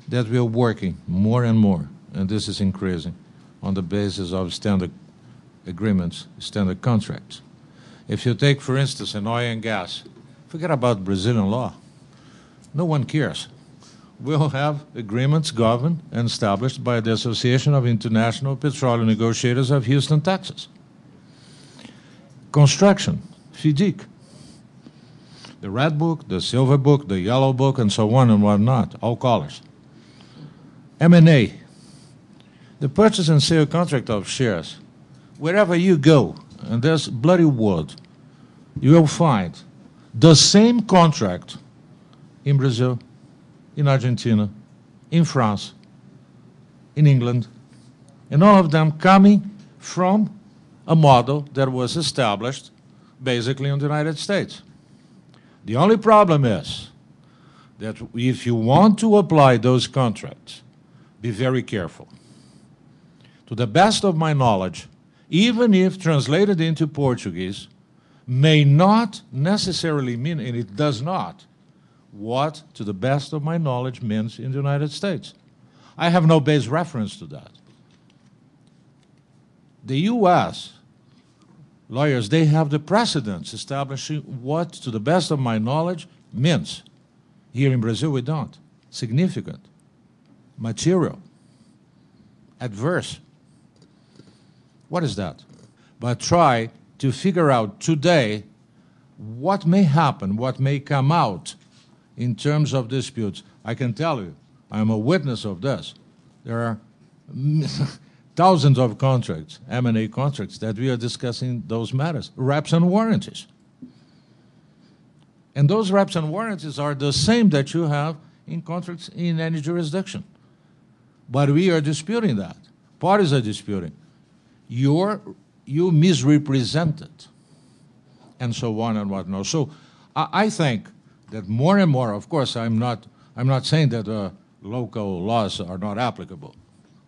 that we are working more and more, and this is increasing, on the basis of standard agreements, standard contracts. If you take, for instance, in oil and gas, forget about Brazilian law. No one cares. We'll have agreements governed and established by the Association of International Petroleum Negotiators of Houston, Texas. Construction, FIDIC. The red book, the silver book, the yellow book, and so on and whatnot, all colors. M&A, the purchase and sale contract of shares. Wherever you go, and there's bloody wood, you will find the same contract in Brazil, in Argentina, in France, in England, and all of them coming from a model that was established basically in the United States. The only problem is that if you want to apply those contracts, be very careful. To the best of my knowledge, even if translated into Portuguese, may not necessarily mean, and it does not, what, to the best of my knowledge, means in the United States. I have no base reference to that. The U.S. lawyers, they have the precedents establishing what, to the best of my knowledge, means. Here in Brazil, we don't. Significant, material, adverse. What is that? But try to figure out today what may happen, what may come out in terms of disputes. I can tell you, I am a witness of this. There are thousands of contracts, M&A contracts, that we are discussing those matters, reps and warranties. And those reps and warranties are the same that you have in contracts in any jurisdiction. But we are disputing that. Parties are disputing. You misrepresented, and so on and whatnot. So I think that more and more, of course, I'm not saying that local laws are not applicable.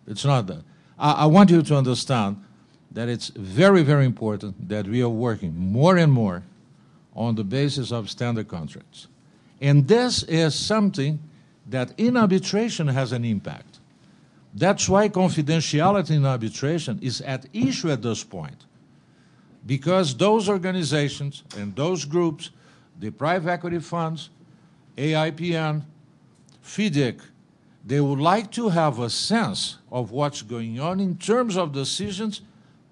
It's not that. I want you to understand that it's very, very important that we are working more and more on the basis of standard contracts. And this is something that in arbitration has an impact. That's why confidentiality in arbitration is at issue at this point. Because those organizations and those groups, the private equity funds, AIPN, FIDIC, they would like to have a sense of what's going on in terms of decisions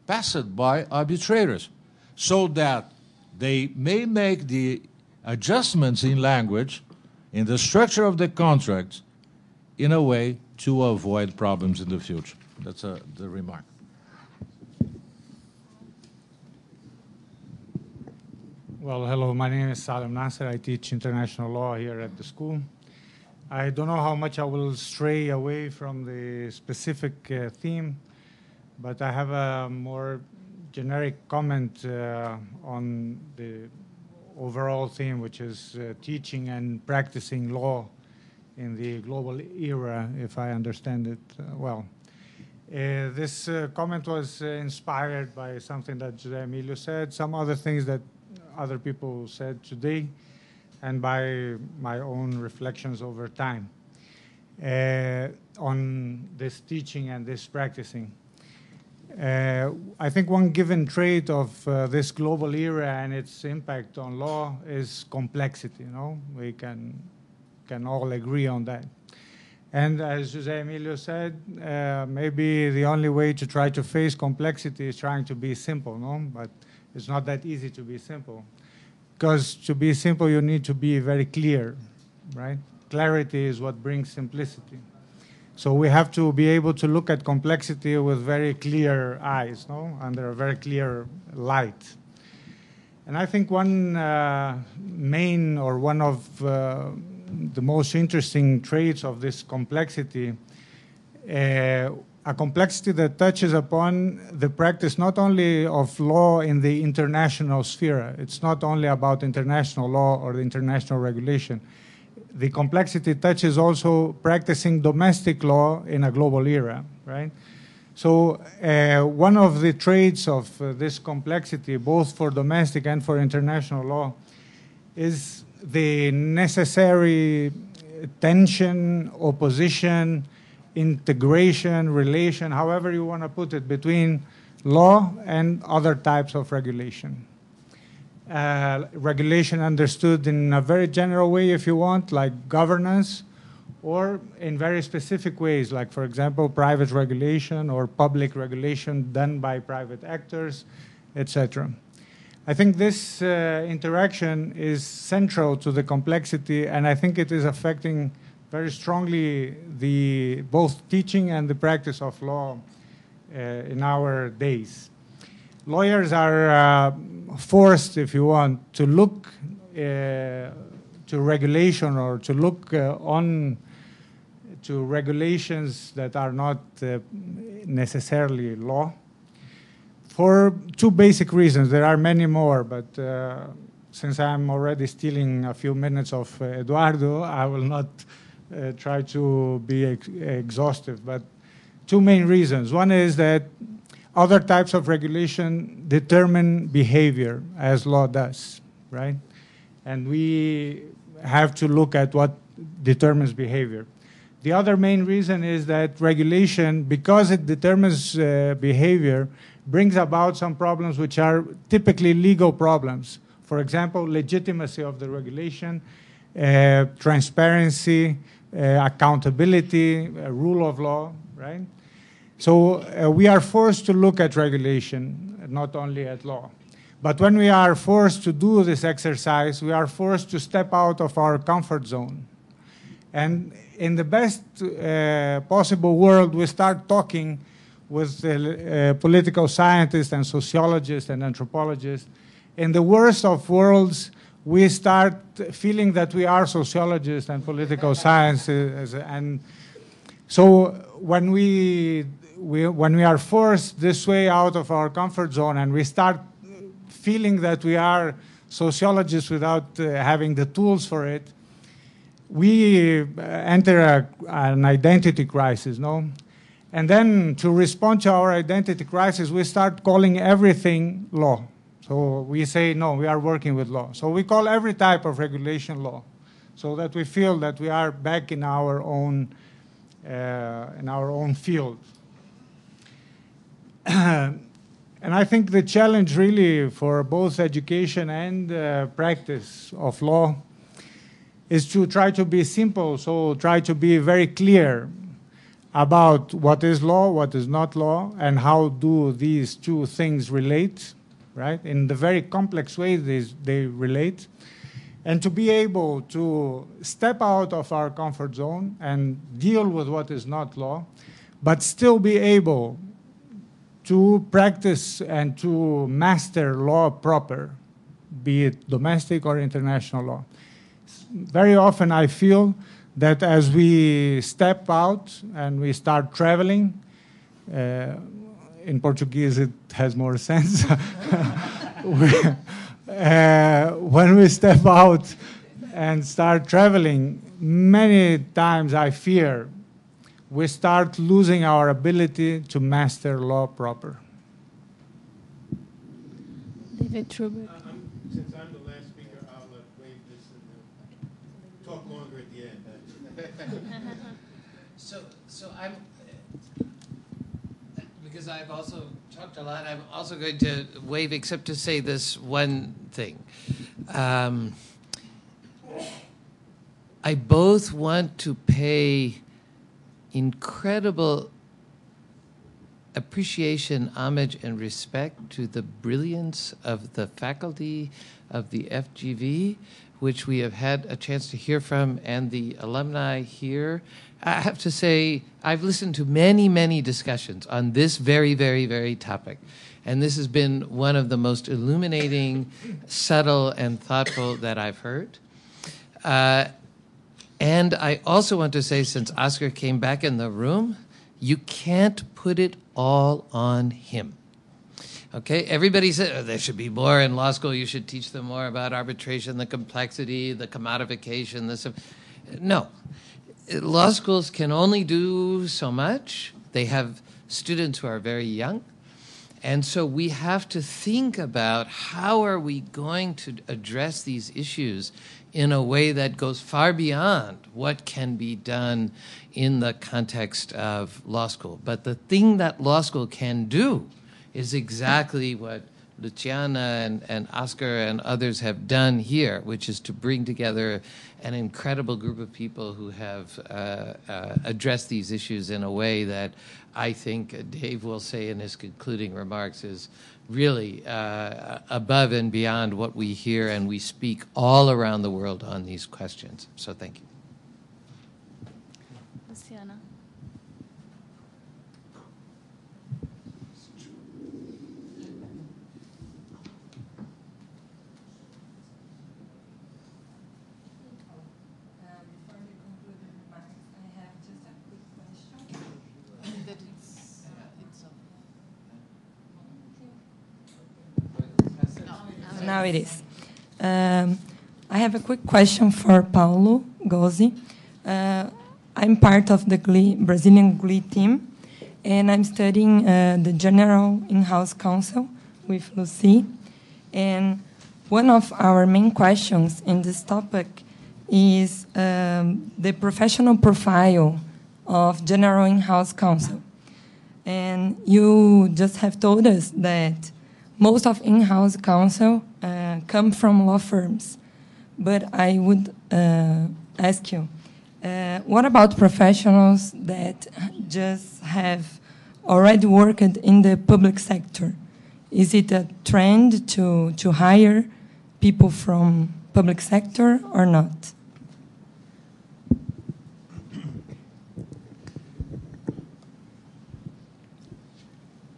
passed by arbitrators, so that they may make the adjustments in language, in the structure of the contracts, in a way to avoid problems in the future. That's the remark. Well, hello, my name is Salim Nasser. I teach international law here at the school. I don't know how much I will stray away from the specific theme, but I have a more generic comment on the overall theme, which is teaching and practicing law in the global era, if I understand it well. This comment was inspired by something that José Emilio said, some other things that other people said today, and by my own reflections over time on this teaching and this practicing. I think one given trait of this global era and its impact on law is complexity. You know, we can all agree on that. And as José Emilio said, maybe the only way to try to face complexity is trying to be simple, no? But it's not that easy to be simple. Because to be simple, you need to be very clear, right? Clarity is what brings simplicity. So we have to be able to look at complexity with very clear eyes, no? Under a very clear light. And I think one main or one of the most interesting traits of this complexity, a complexity that touches upon the practice not only of law in the international sphere. It's not only about international law or the international regulation. The complexity touches also practicing domestic law in a global era, right? So one of the traits of this complexity, both for domestic and for international law, is the necessary tension, opposition, integration, relation, however you want to put it, between law and other types of regulation. Regulation understood in a very general way, if you want, like governance, or in very specific ways, like, for example, private regulation or public regulation done by private actors, etc. I think this interaction is central to the complexity, and I think it is affecting very strongly the both teaching and the practice of law in our days. Lawyers are forced, if you want, to look to regulation or to look on to regulations that are not necessarily law for two basic reasons. There are many more, but since I'm already stealing a few minutes of Eduardo, I will not try to be exhaustive, but two main reasons. One is that other types of regulation determine behavior, as law does, right? And we have to look at what determines behavior. The other main reason is that regulation, because it determines behavior, brings about some problems which are typically legal problems. For example, legitimacy of the regulation, transparency, accountability, rule of law, right? So we are forced to look at regulation, not only at law. But when we are forced to do this exercise, we are forced to step out of our comfort zone. And in the best possible world, we start talking with political scientists and sociologists and anthropologists. In the worst of worlds, we start feeling that we are sociologists and political scientists. And so when we are forced this way out of our comfort zone and we start feeling that we are sociologists without having the tools for it, we enter an identity crisis, no? And then to respond to our identity crisis, we start calling everything law. So we say, no, we are working with law. So we call every type of regulation law, so that we feel that we are back in our own field. And I think the challenge really for both education and practice of law is to try to be simple, so try to be very clear about what is law, what is not law, and how do these two things relate, right? In the very complex way they relate. and to be able to step out of our comfort zone and deal with what is not law, but still be able to practice and to master law proper, be it domestic or international law. Very often I feel that as we step out and we start traveling, in Portuguese it has more sense, when we step out and start traveling, many times I fear we start losing our ability to master law proper. David Truber. Since I'm the last speaker, I'll waive this and talk longer at the end. So I'm, because I've also talked a lot, I'm also going to waive, except to say this one thing. I both want to pay incredible appreciation, homage, and respect to the brilliance of the faculty of the FGV, which we have had a chance to hear from, and the alumni here. I have to say, I've listened to many, many discussions on this very, very, very topic. And this has been one of the most illuminating, subtle, and thoughtful that I've heard. And I also want to say, since Oscar came back in the room, you can't put it all on him. Okay, everybody said, oh, there should be more in law school. You should teach them more about arbitration, the complexity, the commodification, this. No, law schools can only do so much. They have students who are very young. And so we have to think about how are we going to address these issues in a way that goes far beyond what can be done in the context of law school. But the thing that law school can do is exactly what Luciana and Oscar and others have done here, which is to bring together an incredible group of people who have addressed these issues in a way that I think Dave will say in his concluding remarks is really above and beyond what we hear and we speak all around the world on these questions. So thank you. Luciana. Now it is. I have a quick question for Paulo Gozzi. I'm part of the Brazilian GLI team, and I'm studying the General In-House Counsel with Lucy. And one of our main questions in this topic is the professional profile of General In-House Counsel. And you just have told us that most of in-house counsel come from law firms. But I would ask you, what about professionals that just have already worked in the public sector? Is it a trend to hire people from public sector or not?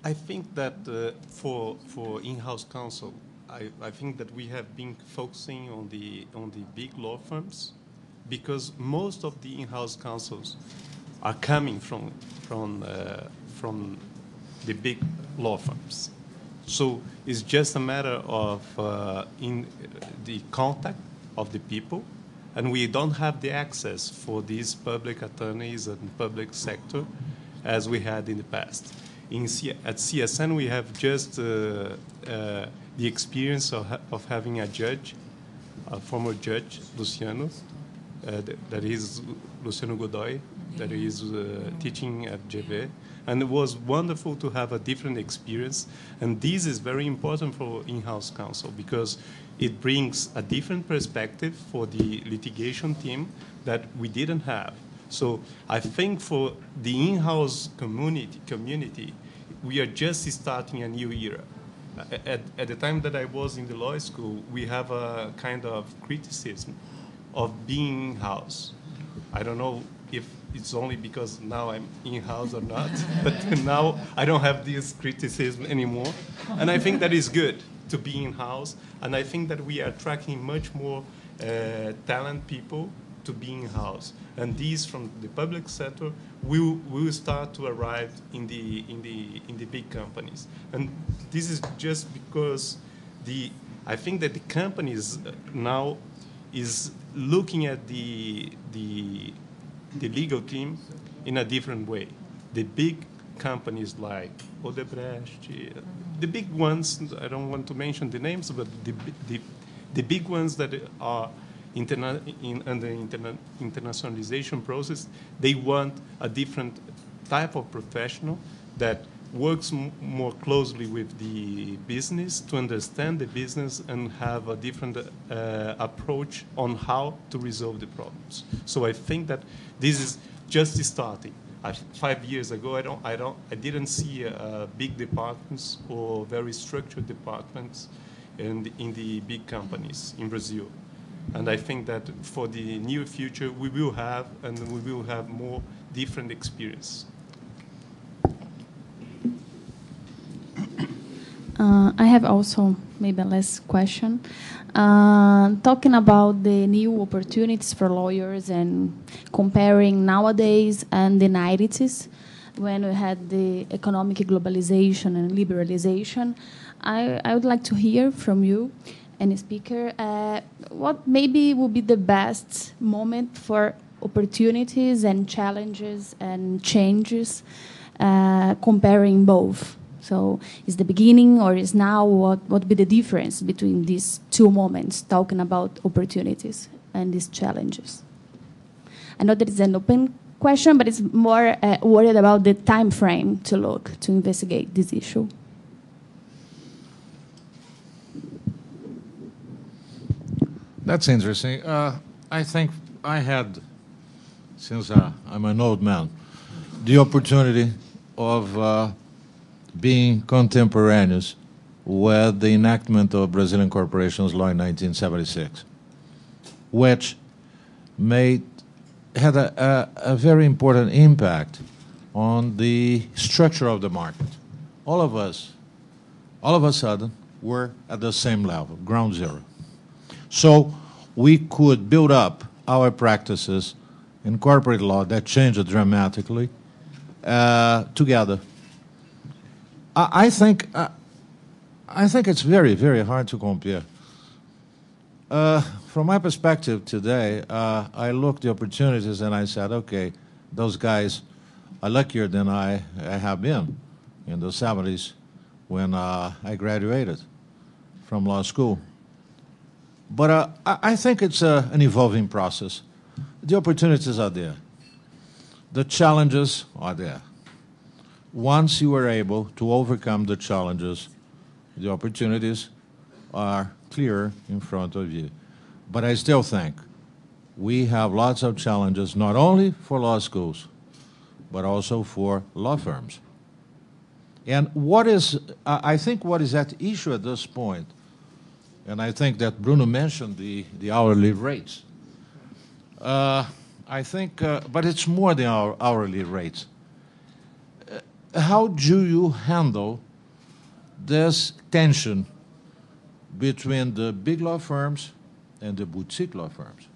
I think that for in-house counsel, I think that we have been focusing on the big law firms because most of the in-house counsels are coming from the big law firms. So it's just a matter of in the contact of the people, and we don't have the access for these public attorneys and public sector as we had in the past. At CSN, we have just the experience of having a judge, a former judge, Luciano, that is Luciano Godoy, that is teaching at GV. And it was wonderful to have a different experience. And this is very important for in-house counsel because it brings a different perspective for the litigation team that we didn't have. So I think for the in-house community, we are just starting a new era. at the time that I was in the law school, we have a kind of criticism of being in-house. I don't know if it's only because now I'm in-house or not, but now I don't have this criticism anymore. And I think that is good to be in-house, and I think that we are attracting much more talent people to be in-house. And these from the public sector will start to arrive in the big companies. And this is just because I think that the companies now is looking at the legal team in a different way. The big companies like Odebrecht, the big ones, I don't want to mention the names, but the big ones that are under internationalization process, they want a different type of professional that works more closely with the business to understand the business and have a different approach on how to resolve the problems. So I think that this is just starting. 5 years ago, I didn't see big departments or very structured departments in the big companies in Brazil. And I think that for the near future, we will have more different experience. I have also maybe a last question. Talking about the new opportunities for lawyers and comparing nowadays and the 90s, when we had the economic globalization and liberalization, I would like to hear from you, any speaker, what maybe would be the best moment for opportunities and challenges and changes, comparing both. So is the beginning or is now? What would be the difference between these two moments, talking about opportunities and these challenges? I know that it's an open question, but it's more worried about the time frame to look, to investigate this issue. That's interesting. I think I had, since I'm an old man, the opportunity of being contemporaneous with the enactment of Brazilian Corporations Law in 1976, which had a very important impact on the structure of the market. All of us, all of a sudden, were at the same level, ground zero. So we could build up our practices in corporate law that changed dramatically together. I think it's very, very hard to compare. From my perspective today, I looked at the opportunities and I said, okay, those guys are luckier than I have been in the 70s when I graduated from law school. But I think it's an evolving process. The opportunities are there. The challenges are there. Once you are able to overcome the challenges, the opportunities are clear in front of you. But I still think we have lots of challenges, not only for law schools, but also for law firms. And I think what is at issue at this point, and I think that Bruno mentioned the hourly rates. I think, but it's more than our hourly rates. How do you handle this tension between the big law firms and the boutique law firms?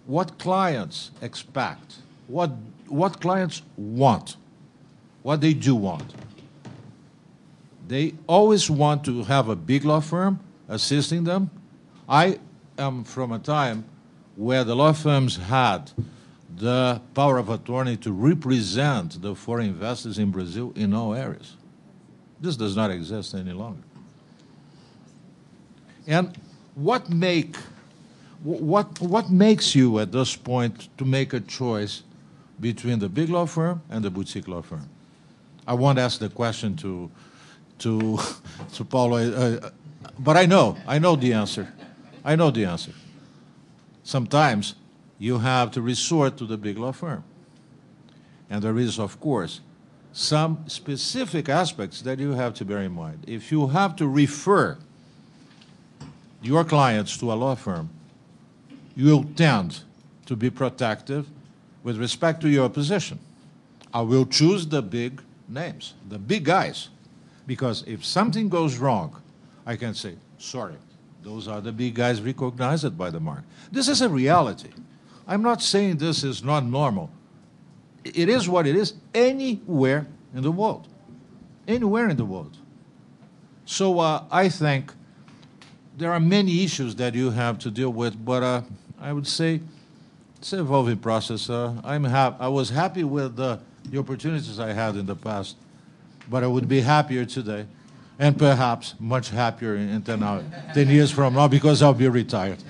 What clients expect? What clients want? What they do want? They always want to have a big law firm assisting them. I am from a time where the law firms had the power of attorney to represent the foreign investors in Brazil in all areas. This does not exist any longer. And what makes you at this point to make a choice between the big law firm and the boutique law firm? I won't ask the question to Paulo, but I know the answer. I know the answer. Sometimes you have to resort to the big law firm. And there is, of course, some specific aspects that you have to bear in mind. If you have to refer your clients to a law firm, you will tend to be protective with respect to your position. I will choose the big names, the big guys, because if something goes wrong, I can say, sorry, those are the big guys recognized by the market. This is a reality. I'm not saying this is not normal. It is what it is anywhere in the world. Anywhere in the world. So I think there are many issues that you have to deal with, but I would say it's an evolving process. I was happy with the opportunities I had in the past, but I would be happier today, and perhaps much happier in 10 years from now, because I'll be retired.